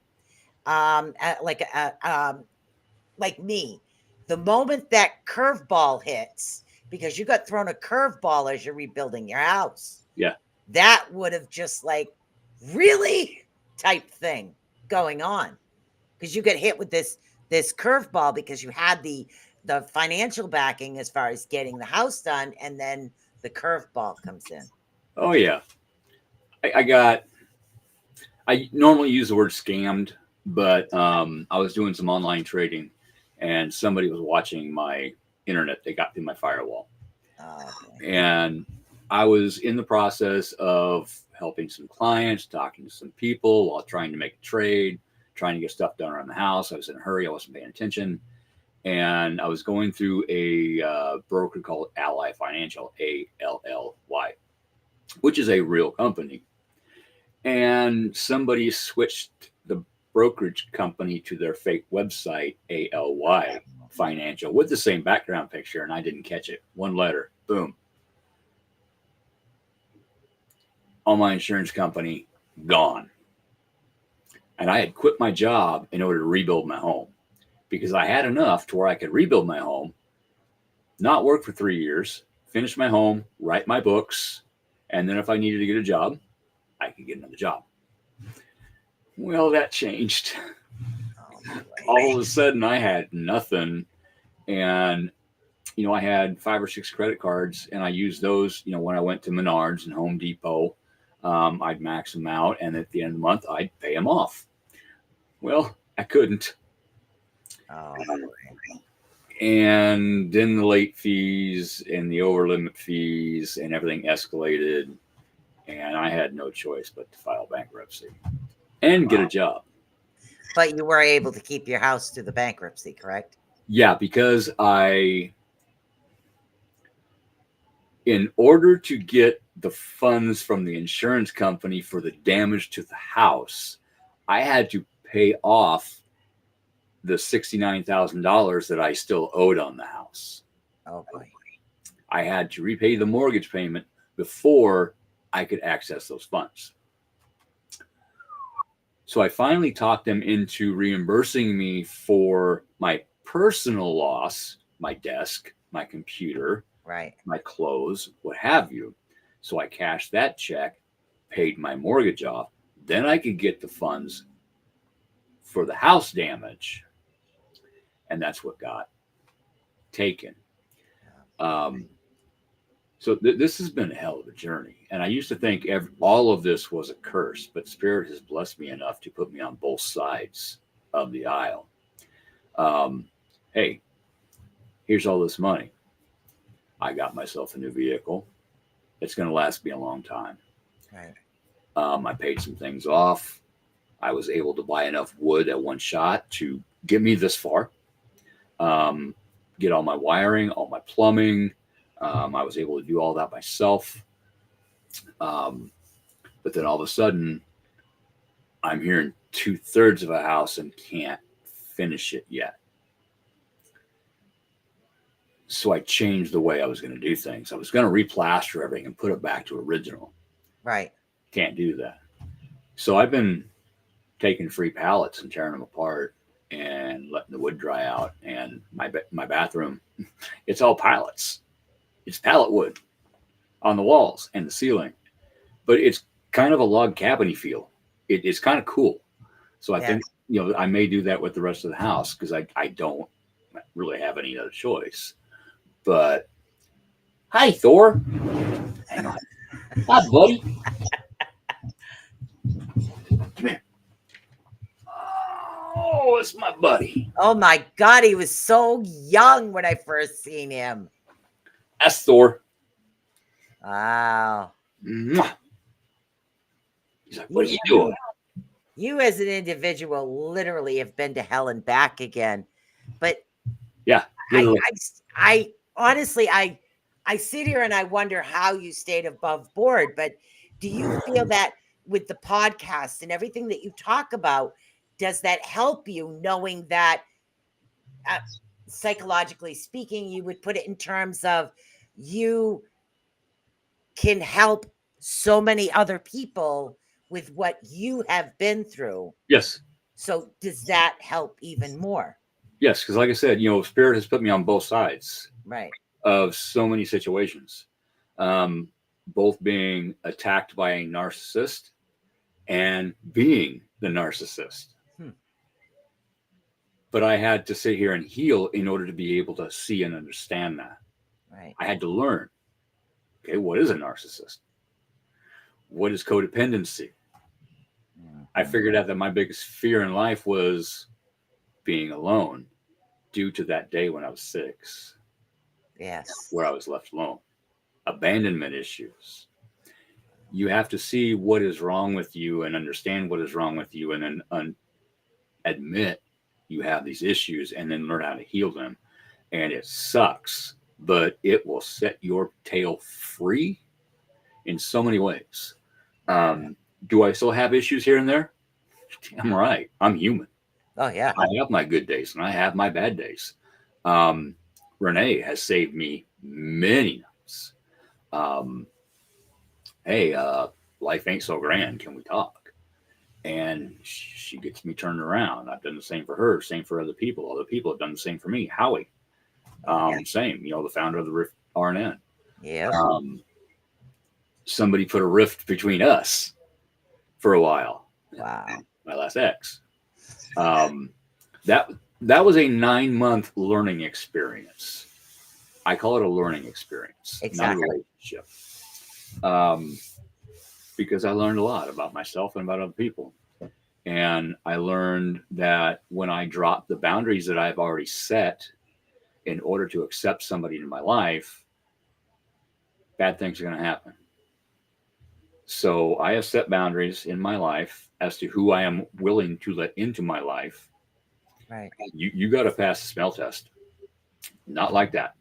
Like me, the moment that curveball hits, because you got thrown a curveball as you're rebuilding your house. Yeah. That would have just like really type thing going on, because you get hit with this curveball because you had the financial backing as far as getting the house done, and then the curveball comes in. Oh yeah. I normally use the word scammed, but I was doing some online trading and somebody was watching my internet. They got through my firewall. And I was in the process of helping some clients, talking to some people while trying to make a trade, trying to get stuff done around the house. I was in a hurry. I wasn't paying attention. And I was going through a broker called Ally Financial, ALLY, which is a real company. And somebody switched the brokerage company to their fake website, ALY Financial, with the same background picture, and I didn't catch it. One letter, boom. All my insurance company gone. And I had quit my job in order to rebuild my home, because I had enough to where I could rebuild my home, not work for 3 years, finish my home, write my books, and then if I needed to get a job, I could get another job. Well, that changed. All of a sudden, I had nothing. And, I had 5 or 6 credit cards, and I used those, when I went to Menards and Home Depot. I'd max them out, and at the end of the month, I'd pay them off. Well, I couldn't. And then the late fees and the over limit fees and everything escalated, and I had no choice but to file bankruptcy and get a job. But you were able to keep your house through the bankruptcy, correct? Yeah, because in order to get the funds from the insurance company for the damage to the house, I had to pay off the $69,000 that I still owed on the house. Oh boy. I had to repay the mortgage payment before I could access those funds. So I finally talked them into reimbursing me for my personal loss, my desk, my computer, right, my clothes, what have you. So I cashed that check, paid my mortgage off, then I could get the funds for the house damage. And that's what got taken. So this has been a hell of a journey. And I used to think all of this was a curse, but Spirit has blessed me enough to put me on both sides of the aisle. Hey, here's all this money. I got myself a new vehicle. It's going to last me a long time. Right. I paid some things off. I was able to buy enough wood at one shot to get me this far. Get all my wiring, all my plumbing. I was able to do all that myself. But then all of a sudden, I'm here in 2/3 of a house and can't finish it yet. So I changed the way I was going to do things. I was going to replaster everything and put it back to original. Right. Can't do that. So I've been taking free pallets and tearing them apart and letting the wood dry out. And my bathroom, it's all pallets. It's pallet wood on the walls and the ceiling, but it's kind of a log cabin-y feel. It's kind of cool. So I think, I may do that with the rest of the house because I don't really have any other choice. But hi, Thor. Hang on. Hi, buddy. Come here. Oh, it's my buddy. Oh my God, he was so young when I first seen him. That's Thor. Wow. Mwah. He's like, what are you doing? You as an individual literally have been to hell and back again. But yeah, I honestly, I sit here and I wonder how you stayed above board. But do you feel that with the podcast and everything that you talk about, does that help you knowing that psychologically speaking, you would put it in terms of you can help so many other people with what you have been through? Yes. So does that help even more? Yes, because like I said, Spirit has put me on both sides of so many situations, both being attacked by a narcissist and being the narcissist. But I had to sit here and heal in order to be able to see and understand that. Right. I had to learn, okay, what is a narcissist? What is codependency? I figured out that my biggest fear in life was being alone due to that day when I was 6. Yes. Where I was left alone. Abandonment issues. You have to see what is wrong with you and understand what is wrong with you and then admit you have these issues and then learn how to heal them. And it sucks, but it will set your tail free in so many ways. Do I still have issues here and there? I'm right. I'm human. Oh, yeah. I have my good days and I have my bad days. Renee has saved me many nights. Hey, life ain't so grand. Can we talk? And she gets me turned around. I've done the same for her, same for other people. Other people have done the same for me. Howie, same, the founder of the RIFT RNN. Yeah. Somebody put a rift between us for a while. Wow. My last ex. That was a 9-month learning experience. I call it a learning experience, not a relationship. Because I learned a lot about myself and about other people. And I learned that when I drop the boundaries that I've already set in order to accept somebody in my life, bad things are going to happen. So I have set boundaries in my life as to who I am willing to let into my life. Right. You got to pass the smell test. Not like that.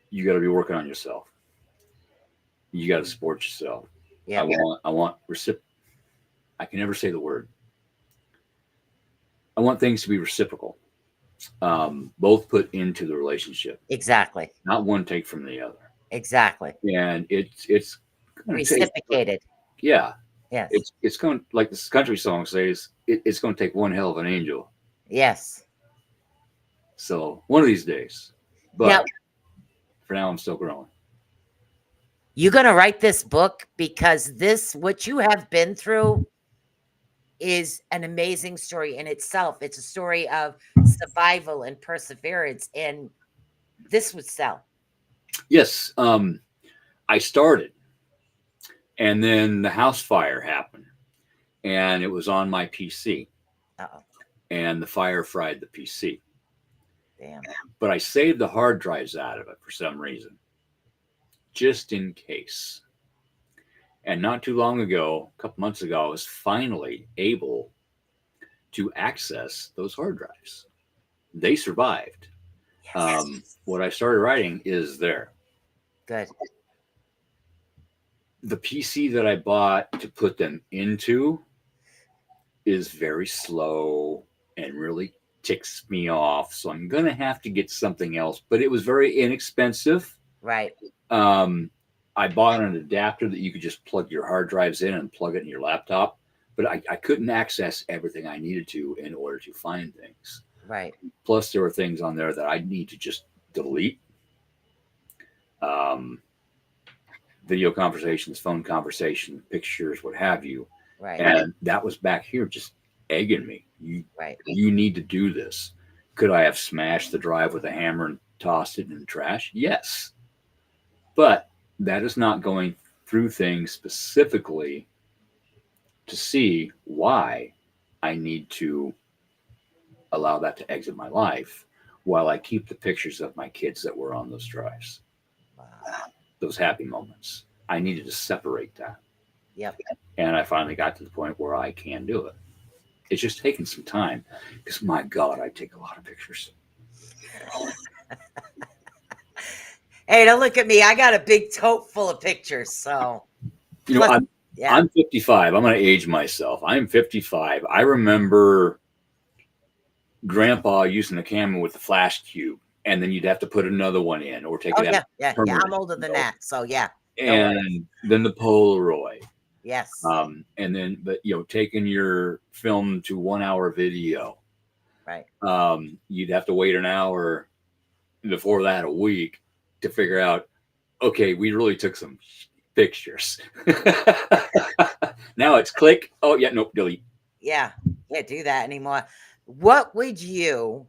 You got to be working on yourself. You got to support yourself. Yeah. I want I can never say the word. I want things to be reciprocal. Both put into the relationship. Exactly. Not one take from the other. Exactly. And it's reciprocated. Yeah. Yes. It's going, like this country song says, it's going to take one hell of an angel. Yes. So one of these days. But for now, I'm still growing. You're going to write this book because what you have been through is an amazing story in itself. It's a story of survival and perseverance, and this would sell. Yes. I started, and then the house fire happened, and it was on my PC, Uh-oh. and the fire fried the PC. Damn. But I saved the hard drives out of it for some reason, just in case. And not too long ago, a couple months ago, I was finally able to access those hard drives. They survived. Yes. What I started writing is there. Good. The PC that I bought to put them into is very slow and really ticks me off. So I'm going to have to get something else, but it was very inexpensive. Right. I bought an adapter that you could just plug your hard drives in and plug it in your laptop, but I couldn't access everything I needed to in order to find things. Right. Plus, there were things on there that I need to just delete. Video conversations, phone conversation, pictures, what have you. Right. And that was back here just egging me. Right. You need to do this. Could I have smashed the drive with a hammer and tossed it in the trash? Yes. But that is not going through things specifically to see why I need to allow that to exit my life while I keep the pictures of my kids that were on those drives. Wow. Those happy moments. I needed to separate that. Yep. And I finally got to the point where I can do it. It's just taking some time because, my God, I take a lot of pictures. Hey, don't look at me. I got a big tote full of pictures. So, You know, yeah. I'm 55. I'm going to age myself. I'm 55. I remember Grandpa using a camera with a flash cube, and then you'd have to put another one in or take Oh, it out. yeah. Yeah. I'm older than that. So, yeah. And then the Polaroid. Yes. And then, but taking your film to 1 hour video. Right. You'd have to wait an hour, before that a week, to figure out, okay, we really took some pictures. Now it's click. Oh yeah, nope, delete. Yeah. Can't do that anymore. What would you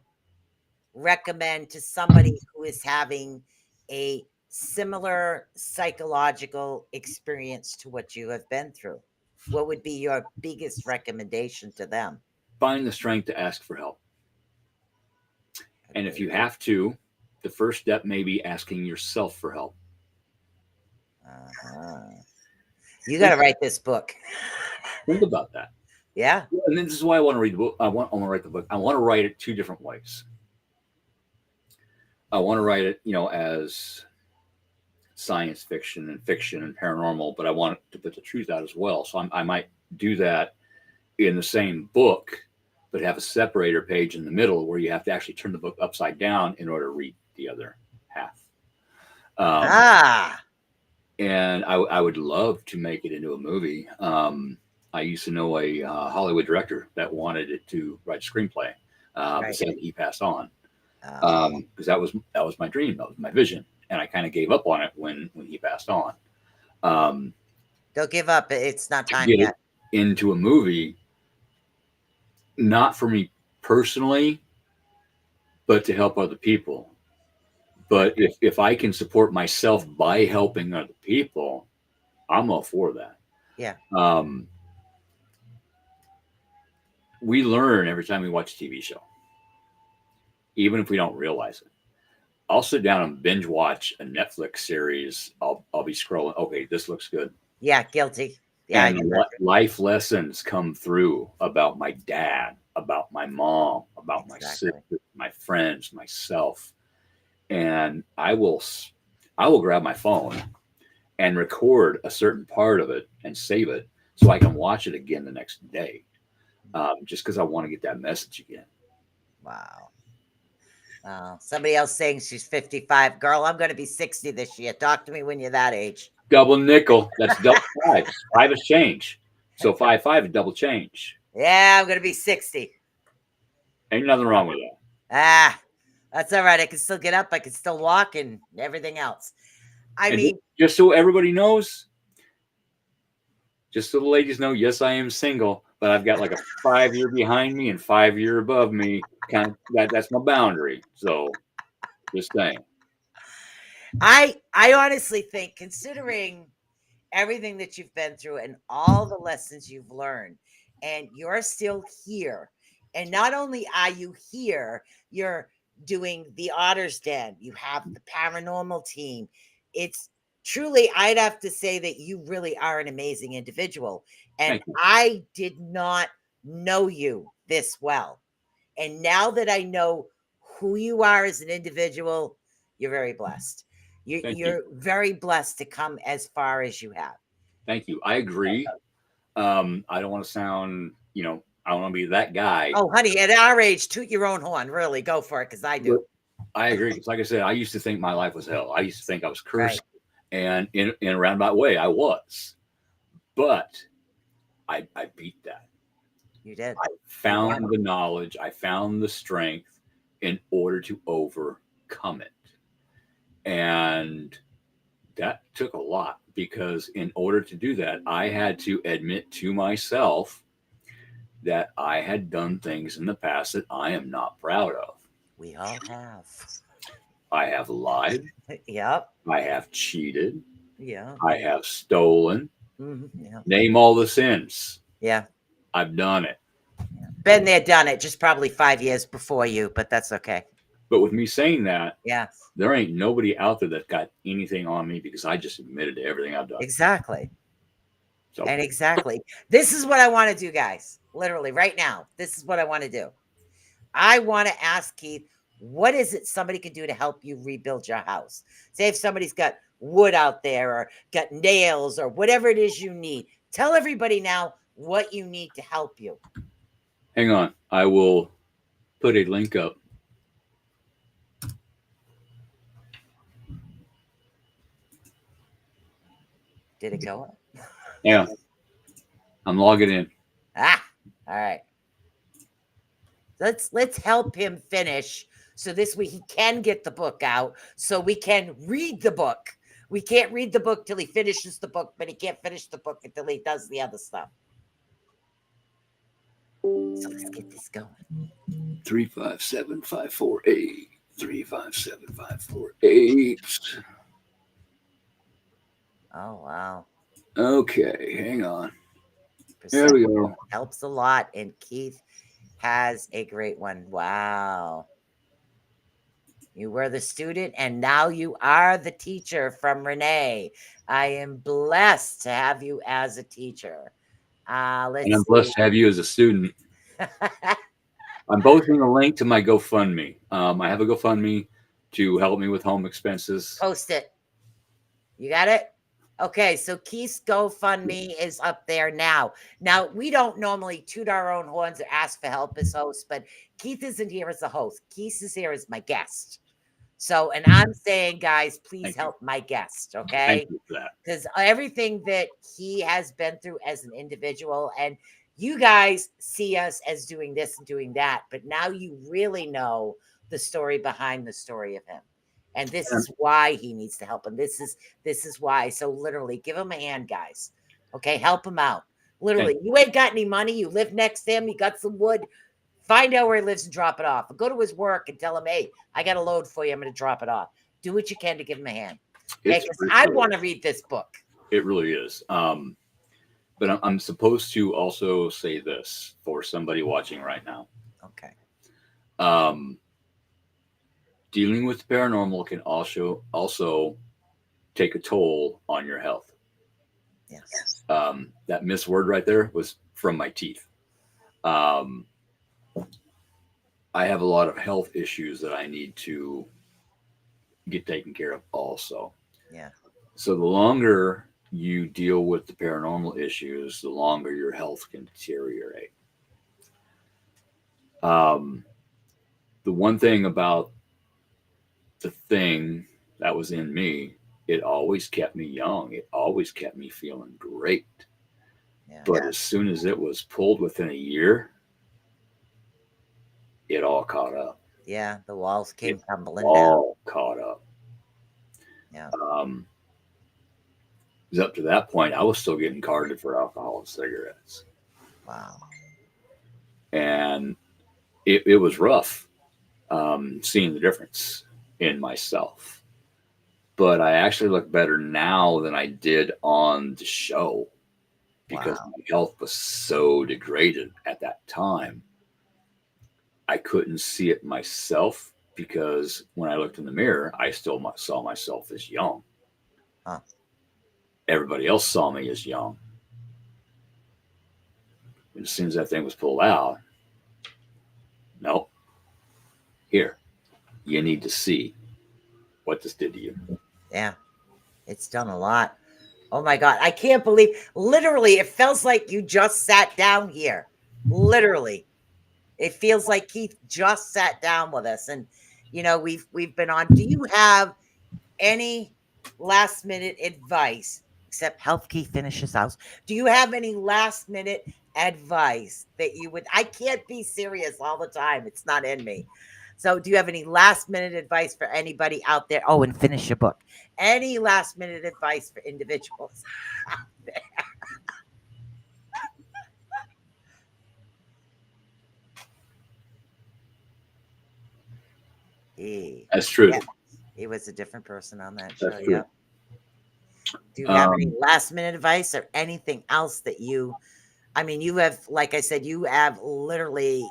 recommend to somebody who is having a similar psychological experience to what you have been through? What would be your biggest recommendation to them? Find the strength to ask for help. And if you have to, the first step may be asking yourself for help. You got to write this book. Think about that. Yeah. And then this is why I want to read the book. I want to write the book. I want to write it two different ways. I want to write it, as science fiction and paranormal, but I want to put the truth out as well. So I might do that in the same book, but have a separator page in the middle where you have to actually turn the book upside down in order to read the other half. And I would love to make it into a movie. I used to know a Hollywood director that wanted it to write a screenplay. But sadly, he passed on because that was my dream, that was my vision, and I kind of gave up on it when he passed on. Don't give up. It's not time get yet. It into a movie, not for me personally, but to help other people. But if I can support myself by helping other people, I'm all for that. Yeah. We learn every time we watch a TV show, even if we don't realize it. I'll sit down and binge watch a Netflix series. I'll be scrolling. Okay, this looks good. Yeah, guilty. Yeah. And life lessons come through about my dad, about my mom, about my sister, my friends, myself. And I will grab my phone and record a certain part of it and save it so I can watch it again the next day, just because I want to get that message again. Wow. Somebody else saying she's 55. Girl, I'm going to be 60 this year. Talk to me when you're that age. Double nickel. That's double five. Five is change. So 5 is double change. Yeah, I'm going to be 60. Ain't nothing wrong with that. That's all right. I can still get up. I can still walk and everything else. I And mean, just so everybody knows, just so the ladies know, yes, I am single, but I've got like a 5-year behind me and 5-year above me. Kind of that's my boundary. So just saying. I honestly think, considering everything that you've been through and all the lessons you've learned, and you're still here. And not only are you here, you're doing the Otters Den, you have the paranormal team. It's truly, I'd have to say that you really are an amazing individual. And Thank you. I did not know you this well. And now that I know who you are as an individual, you're very blessed. Thank you. You're very blessed to come as far as you have. Thank you. I agree. I don't want to sound, I don't want to be that guy. Oh, honey, at our age, toot your own horn. Really, go for it, because I But do. I agree. Because like I said, I used to think my life was hell. I used to think I was Right. cursed. And in a roundabout way, I was. But I beat that. You did. I found the knowledge, I found the strength in order to overcome it. And that took a lot because in order to do that, I had to admit to myself that I had done things in the past that I am not proud of. We all have. I have lied, Yep. I have cheated, Yeah. I have stolen. Yeah. Name all the sins. Yeah. I've done it. Been there, done it. Just probably 5 years before you, but that's okay. But with me saying that, Yeah. there ain't nobody out there that got anything on me because I just admitted to everything I've done. Exactly. So And exactly. This is what I want to do, guys. Literally, right now. This is what I want to do. I want to ask Keith, what is it somebody can do to help you rebuild your house? Say if somebody's got wood out there or got nails or whatever it is you need. Tell everybody now what you need to help you. hang on. I will put a link up. Did it go up? Yeah. I'm logging in. Ah, all right. Let's help him finish so this way he can get the book out so we can read the book. We can't read the book till he finishes the book, but he can't finish the book until he does the other stuff. So let's get this going. 357548. 357548. Oh wow. Okay, hang on. There we go. Helps a lot, and Keith has a great one. Wow. You were the student, and now you are the teacher from Renee. I am blessed to have you as a teacher. Let's And I'm blessed to have you as a student. I'm posting a link to my GoFundMe. I have a GoFundMe to help me with home expenses. Post it. You got it? Okay, so Keith's GoFundMe is up there now. Now, we don't normally toot our own horns or ask for help as hosts, but Keith isn't here as a host. Keith is here as my guest. So, and I'm saying, guys, please help my guest, okay? Thank you for that. Because everything that he has been through as an individual, and you guys see us as doing this and doing that, but now you really know the story behind the story of him. And this is why he needs to help him. This is why. So literally, give him a hand, guys. Okay, help him out. Literally, you ain't got any money. You live next to him. You got some wood. Find out where he lives and drop it off. Or go to his work and tell him, hey, I got a load for you. I'm going to drop it off. Do what you can to give him a hand. Okay, because I want to read this book. It really is. But I'm supposed to also say this for somebody watching right now. Okay. Dealing with the paranormal can also take a toll on your health. Yes. That missed word right there was from my teeth. I have a lot of health issues that I need to get taken care of also. Yeah. So the longer you deal with the paranormal issues, the longer your health can deteriorate. The one thing about the thing that was in me, it always kept me young. It always kept me feeling great. Yeah. But as soon as it was pulled within a year, it all caught up. Yeah, the walls came tumbling down. All caught up. Yeah. Because up to that point, I was still getting carded for alcohol and cigarettes. Wow. And it was rough seeing the difference in myself. But I actually look better now than I did on the show because my health was so degraded at that time. I couldn't see it myself because when I looked in the mirror, I still saw myself as young. Huh. Everybody else saw me as young. And as soon as that thing was pulled out, no, here, you need to see what this did to you. Yeah, it's done a lot. Oh my God. I can't believe, literally, it feels like you just sat down here. Literally. It feels like Keith just sat down with us. And, you know, we've been on. Do you have any last minute advice, except help Keith finish his house? Do you have any last minute advice that you would? I can't be serious all the time. It's not in me. So do you have any last minute advice for anybody out there? Oh, and finish your book. Any last minute advice for individuals out there? That's true. Yeah, he was a different person on that show. That's true. Yeah. Do you have any last minute advice or anything else that you, I mean, you have, like I said, you have literally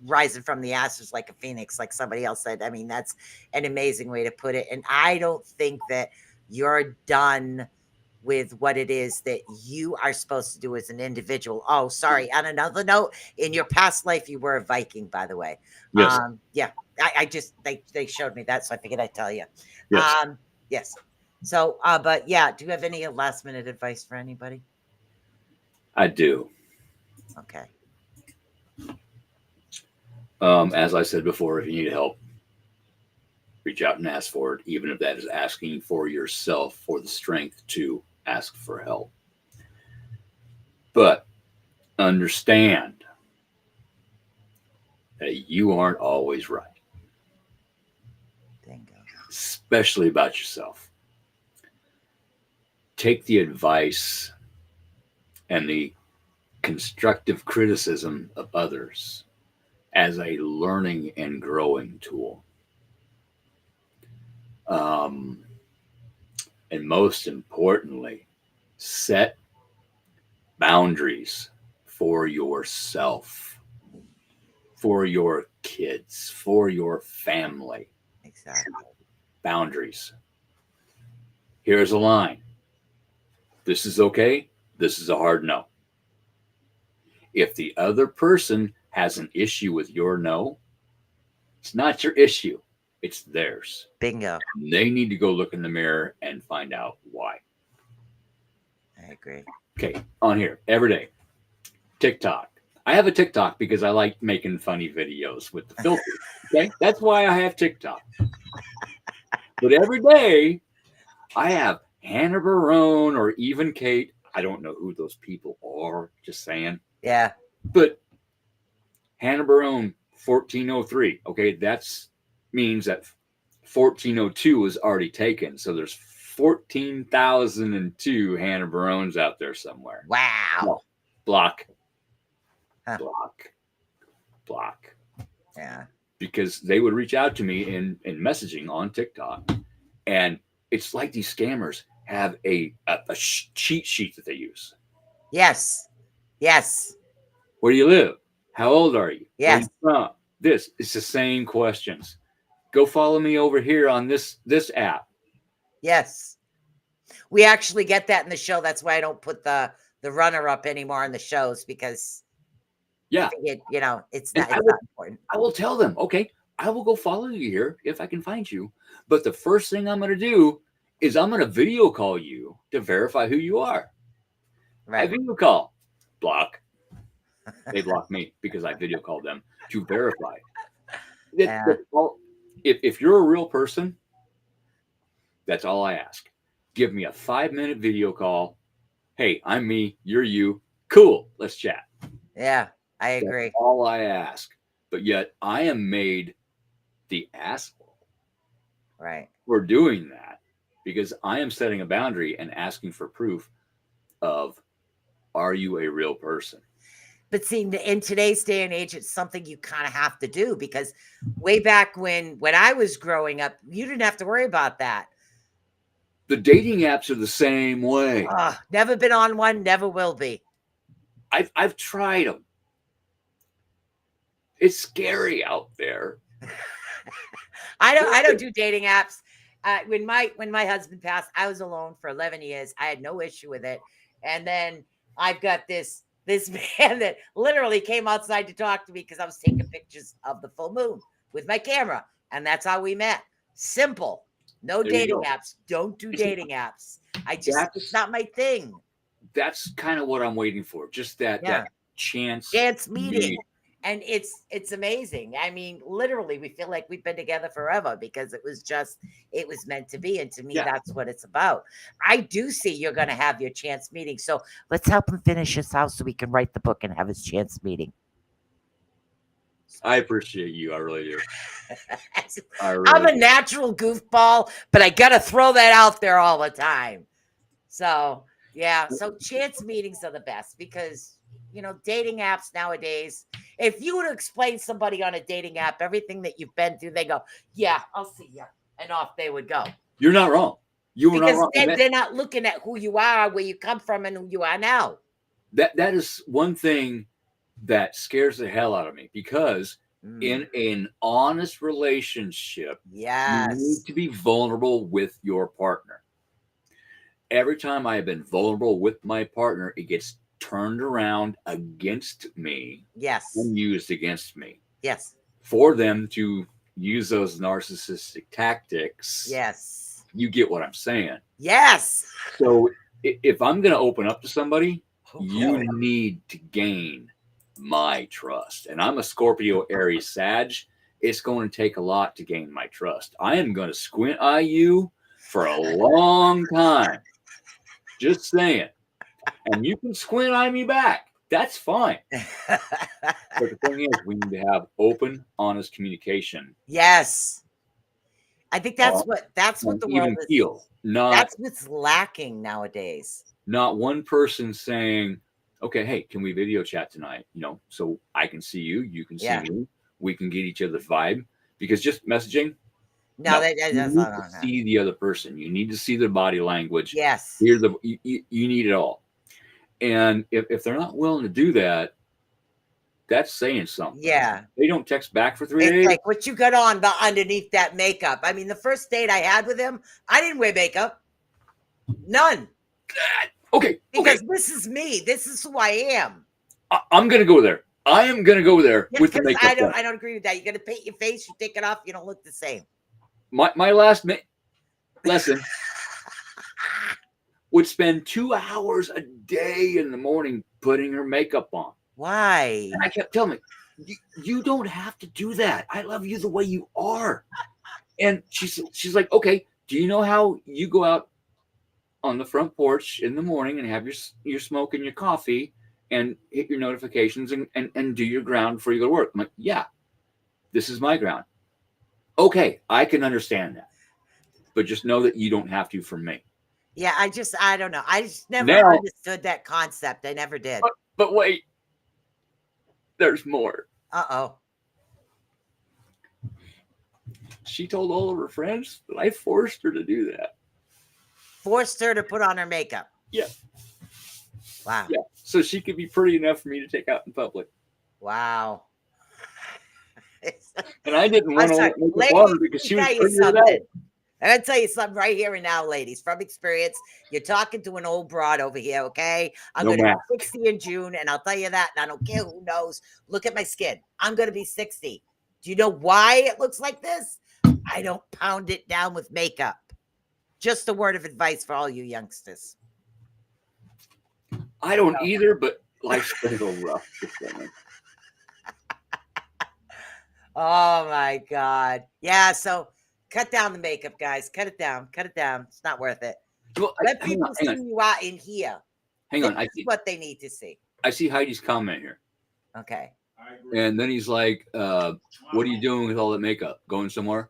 rising from the ashes like a phoenix, like somebody else said. I mean, that's an amazing way to put it. And I don't think that you're done with what it is that you are supposed to do as an individual. Oh, sorry. On another note, in your past life, you were a Viking, by the way. Yes. Yeah. I just, they showed me that, so I figured I'd tell you. Yes. Yes. So, but yeah, do you have any last minute advice for anybody? I do. Okay. As I said before, if you need help, reach out and ask for it, even if that is asking for yourself for the strength to ask for help. But understand that you aren't always right. Bingo. Especially about yourself. Take the advice and the constructive criticism of others as a learning and growing tool. And most importantly, set boundaries for yourself, for your kids, for your family. Exactly. Boundaries. Here's a line. This is okay. This is a hard no. If the other person has an issue with your no, it's not your issue. It's theirs. Bingo. They need to go look in the mirror and find out why. I agree. Okay, on here every day. TikTok. I have a TikTok because I like making funny videos with the filter. Okay, that's why I have TikTok. But every day, I have Hannah Barone or even Kate. I don't know who those people are. Just saying. Yeah. But Hannah Barone 1403. Okay, that's means that 1402 is already taken. So there's 14,002 Hannah Barones out there somewhere. Wow. No. Block. Huh. Block. Yeah. Because they would reach out to me in messaging on TikTok. And it's like these scammers have a cheat sheet that they use. Yes. Yes. Where do you live? How old are you? Yes. Where are you from? This. It's the same questions. Go follow me over here on this app. Yes. We actually get that in the show. That's why I don't put the runner up anymore in the shows, because it's not important. I will tell them, okay, I will go follow you here if I can find you. But the first thing I'm going to do is I'm going to video call you to verify who you are. Right. I video call. Block. They block me because I video called them to verify. Yeah. If you're a real person, that's all I ask. Give me a 5-minute video call. Hey, I'm me. You're you. Cool. Let's chat. Yeah, I agree. That's all I ask. But yet I am made the asshole right for doing that because I am setting a boundary and asking for proof of, are you a real person? But see, in today's day and age, it's something you kind of have to do, because way back when I was growing up, you didn't have to worry about that. The dating apps are the same way. Never been on one, never will be. I've tried them. It's scary out there. I don't do dating apps. When my husband passed, I was alone for 11 years. I had no issue with it. And then I've got this man that literally came outside to talk to me because I was taking pictures of the full moon with my camera. And that's how we met. Simple. No There you dating go. apps. Don't do dating apps. It's not my thing. That's kind of what I'm waiting for. Just that chance meeting. And it's amazing. I mean, literally, we feel like we've been together forever because it was meant to be. And to me, that's what it's about. I do see you're going to have your chance meeting. So let's help him finish his house so we can write the book and have his chance meeting. I appreciate you. I really do. I'm a natural goofball, but I got to throw that out there all the time. So, yeah. So chance meetings are the best because, dating apps nowadays, if you were to explain somebody on a dating app everything that you've been through, they go, yeah, I'll see you. And off they would go. You're not wrong. You were not wrong. Because they're not looking at who you are, where you come from, and who you are now. That is one thing that scares the hell out of me, because in an honest relationship, you need to be vulnerable with your partner. Every time I have been vulnerable with my partner, it gets turned around against me. Yes. And used against me. Yes. For them to use those narcissistic tactics. Yes. You get what I'm saying. Yes. So if I'm going to open up to somebody, you need to gain my trust. And I'm a Scorpio, Aries, Sag. It's going to take a lot to gain my trust. I am going to squint eye you for a long time. Just saying. And you can squint eye me back. That's fine. But the thing is, we need to have open, honest communication. Yes. I think that's what the world is. Feel. That's what's lacking nowadays. Not one person saying, okay, hey, can we video chat tonight? So I can see you, you can see me. We can get each other's vibe. Because just messaging, that's not see the other person. You need to see their body language. Yes. You need it all. And if they're not willing to do that, that's saying something. Yeah. They don't text back for 3 days. Like what you got on underneath that makeup. I mean, the first date I had with him, I didn't wear makeup. None. Okay. Because this is me. This is who I am. I'm going to go there. I am going to go there with the makeup. I don't agree with that. You're going to paint your face. You take it off. You don't look the same. My last lesson would spend 2 hours a day in the morning putting her makeup on. Why? And I kept telling me, you don't have to do that. I love you the way you are. And she's like, okay, do you know how you go out on the front porch in the morning and have your smoke and your coffee and hit your notifications and do your ground before you go to work? I'm like, yeah, this is my ground. Okay, I can understand that. But just know that you don't have to for me. Yeah, I don't know. I just never understood that concept. I never did. But wait, there's more. Uh-oh. She told all of her friends that I forced her to do that. Forced her to put on her makeup? Yeah. Wow. Yeah, so she could be pretty enough for me to take out in public. Wow. And I didn't want to make a water because she was figuring it out. I'm going to tell you something right here and now, ladies, from experience. You're talking to an old broad over here, okay? I'm going to be 60 in June, and I'll tell you that, and I don't care who knows. Look at my skin. I'm going to be 60. Do you know why it looks like this? I don't pound it down with makeup. Just a word of advice for all you youngsters. I don't either, but life's been a little rough. Oh, my God. Yeah, so... cut down the makeup, guys. Cut it down. Cut it down. It's not worth it. Well, let people see you out in here. Hang on. I see what they need to see. I see Heidi's comment here. Okay. And then he's like, what are you doing with all that makeup? Going somewhere?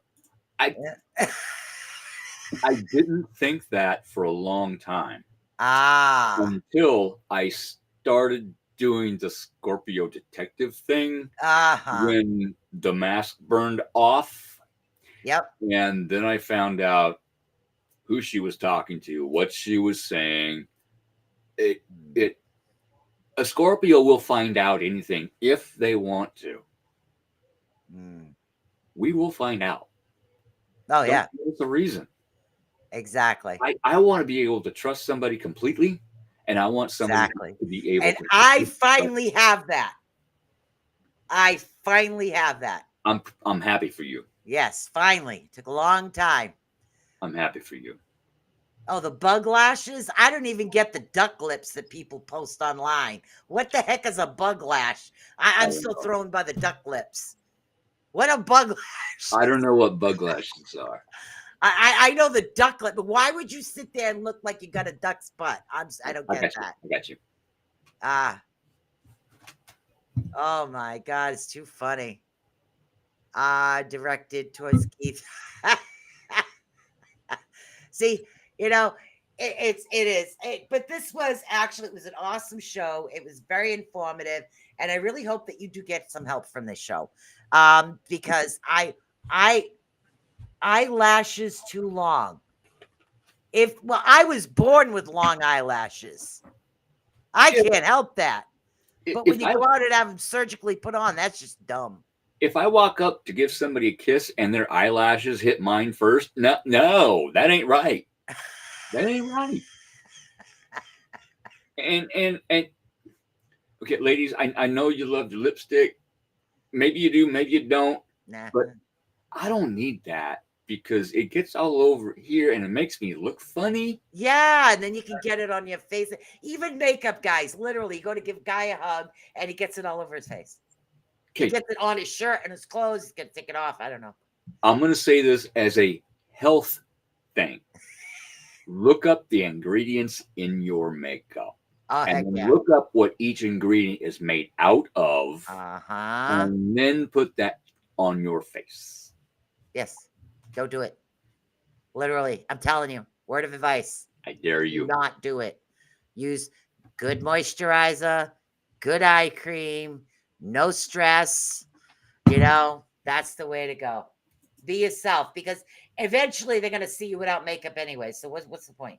I didn't think that for a long time until I started doing the Scorpio detective thing when the mask burned off. Yep. And then I found out who she was talking to, what she was saying. A Scorpio will find out anything if they want to. We will find out. Oh, yeah. That's the reason. Exactly. I want to be able to trust somebody completely, and I want somebody to be able and to. I finally have that. I finally have that. I'm happy for you. Yes, finally. Took a long time. I'm happy for you. Oh, the bug lashes? I don't even get the duck lips that people post online. What the heck is a bug lash? I'm still thrown by the duck lips. What a bug lash. I don't know what bug lashes are. I know the duck lip, but why would you sit there and look like you got a duck's butt? I don't get that. I got you. Oh my God, it's too funny. Directed towards Keith. See, it is. But this was actually, it was an awesome show. It was very informative, and I really hope that you do get some help from this show, because eyelashes too long. I was born with long eyelashes. I can't help that. But when you go out and have them surgically put on, that's just dumb. If I walk up to give somebody a kiss and their eyelashes hit mine first, no, that ain't right. That ain't right. And okay, ladies, I know you love your lipstick. Maybe you do, maybe you don't. Nah. But I don't need that because it gets all over here and it makes me look funny. Yeah, and then you can get it on your face. Even makeup guys, literally, you go to give a guy a hug and he gets it all over his face. Okay. He gets it on his shirt and his clothes. He's going to take it off. I don't know. I'm going to say this as a health thing. Look up the ingredients in your makeup. And look up what each ingredient is made out of. And then put that on your face. Yes. Don't do it. Literally, I'm telling you. Word of advice. I dare you. Do not do it. Use good moisturizer, good eye cream, no stress. That's the way to go. Be yourself, because eventually they're going to see you without makeup anyway. So what's the point?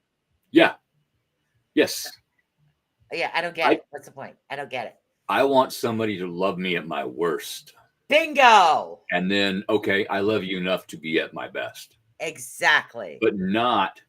Yeah. Yes. Yeah, I don't get it. What's the point? I don't get it. I want somebody to love me at my worst. Bingo. And then, okay, I love you enough to be at my best. Exactly. But not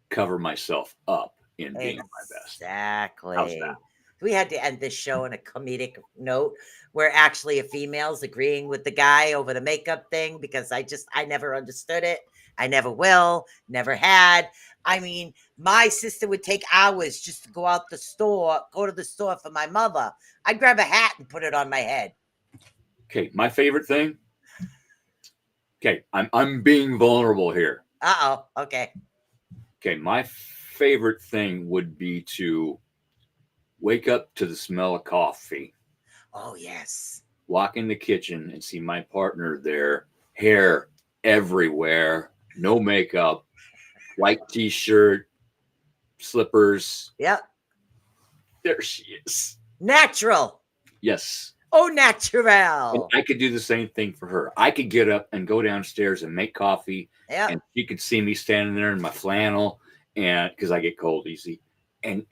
cover myself up in being at my best. Exactly. How's that? We had to end this show on a comedic note where actually a female's agreeing with the guy over the makeup thing, because I never understood it. I never will, never had. I mean, my sister would take hours just to go to the store for my mother. I'd grab a hat and put it on my head. Okay, my favorite thing. Okay, I'm being vulnerable here. Okay. Okay, my favorite thing would be to wake up to the smell of coffee. Oh, yes. Walk in the kitchen and see my partner there, hair everywhere, no makeup, white t-shirt, slippers. Yep. There she is. Natural. Yes. Oh, natural. And I could do the same thing for her. I could get up and go downstairs and make coffee. Yep. And she could see me standing there in my flannel, and because I get cold easy. And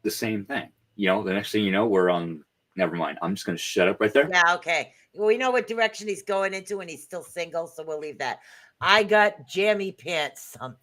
the same thing. The next thing you know, we're on. Never mind. I'm just going to shut up right there. Yeah, okay. We know what direction he's going into, and he's still single, so we'll leave that. I got jammy pants sometimes.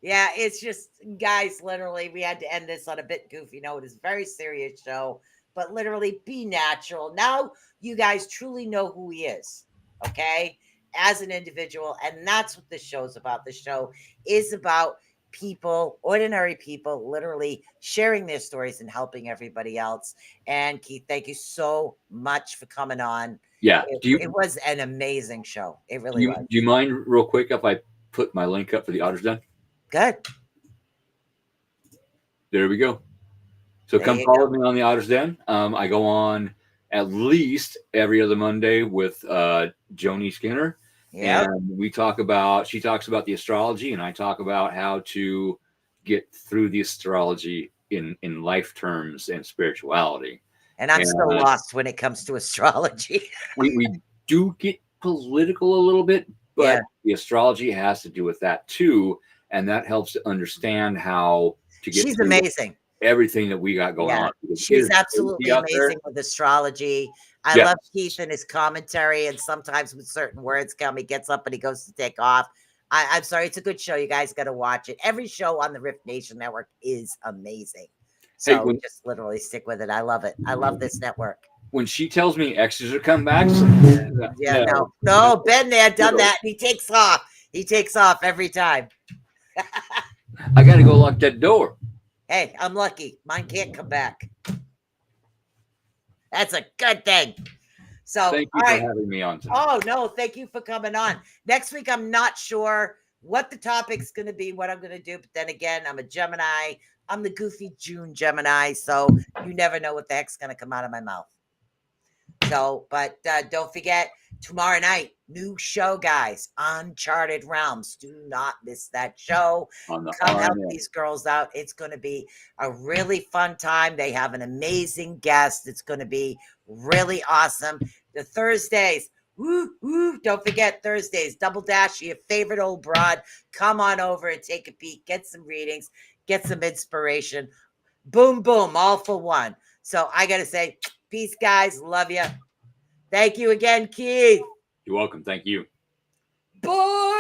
Yeah, it's just, guys, literally, we had to end this on a bit goofy note. It's a very serious show, but literally be natural. Now you guys truly know who he is, okay, as an individual, and that's what this show's about. The show is about people, ordinary people, literally sharing their stories and helping everybody else. And Keith, thank you so much for coming on. Yeah. It was an amazing show. It really was. Do you mind real quick if I put my link up for the Otters Den? Good. There we go. So come follow me on the Otters Den. I go on at least every other Monday with Joni Skinner. Yeah. And she talks about the astrology, and I talk about how to get through the astrology in life terms and spirituality. And I'm so And lost when it comes to astrology. we do get political a little bit, but Yeah. the astrology has to do with that too. And that helps to understand how to get She's through amazing. everything that we got going Yeah. on. Because it She's is absolutely crazy out there. amazing with astrology. I Yes. love Keith and his commentary, and sometimes with certain words come, he gets up and he goes to take off. I'm sorry, it's a good show. You guys got to watch it. Every show on the Rift Nation Network is amazing. Hey, So just literally stick with it. I love it. I love this network. when she tells me X's are coming back, Yeah, no, been there, done that. He takes off. He takes off every time. I got to go lock that door. Hey, I'm lucky. Mine can't come back. That's a good thing. So, Thank you all for right. having me on tonight. Oh, no, thank you for coming on. Next week, I'm not sure what the topic's going to be, what I'm going to do. But then again, I'm a Gemini. I'm the goofy June Gemini. So you never know what the heck's going to come out of my mouth. So, but don't forget, tomorrow night, new show, guys, Uncharted Realms. Do not miss that show. On the Come help RNN. these girls out. It's going to be a really fun time. They have an amazing guest. It's going to be really awesome. The Thursdays, woo, don't forget Thursdays, Double Dash, your favorite old broad. Come on over and take a peek, get some readings, get some inspiration. Boom, boom, all for one. So I got to say, peace, guys. Love you. Thank you again, Keith. You're welcome. Thank you. Boy.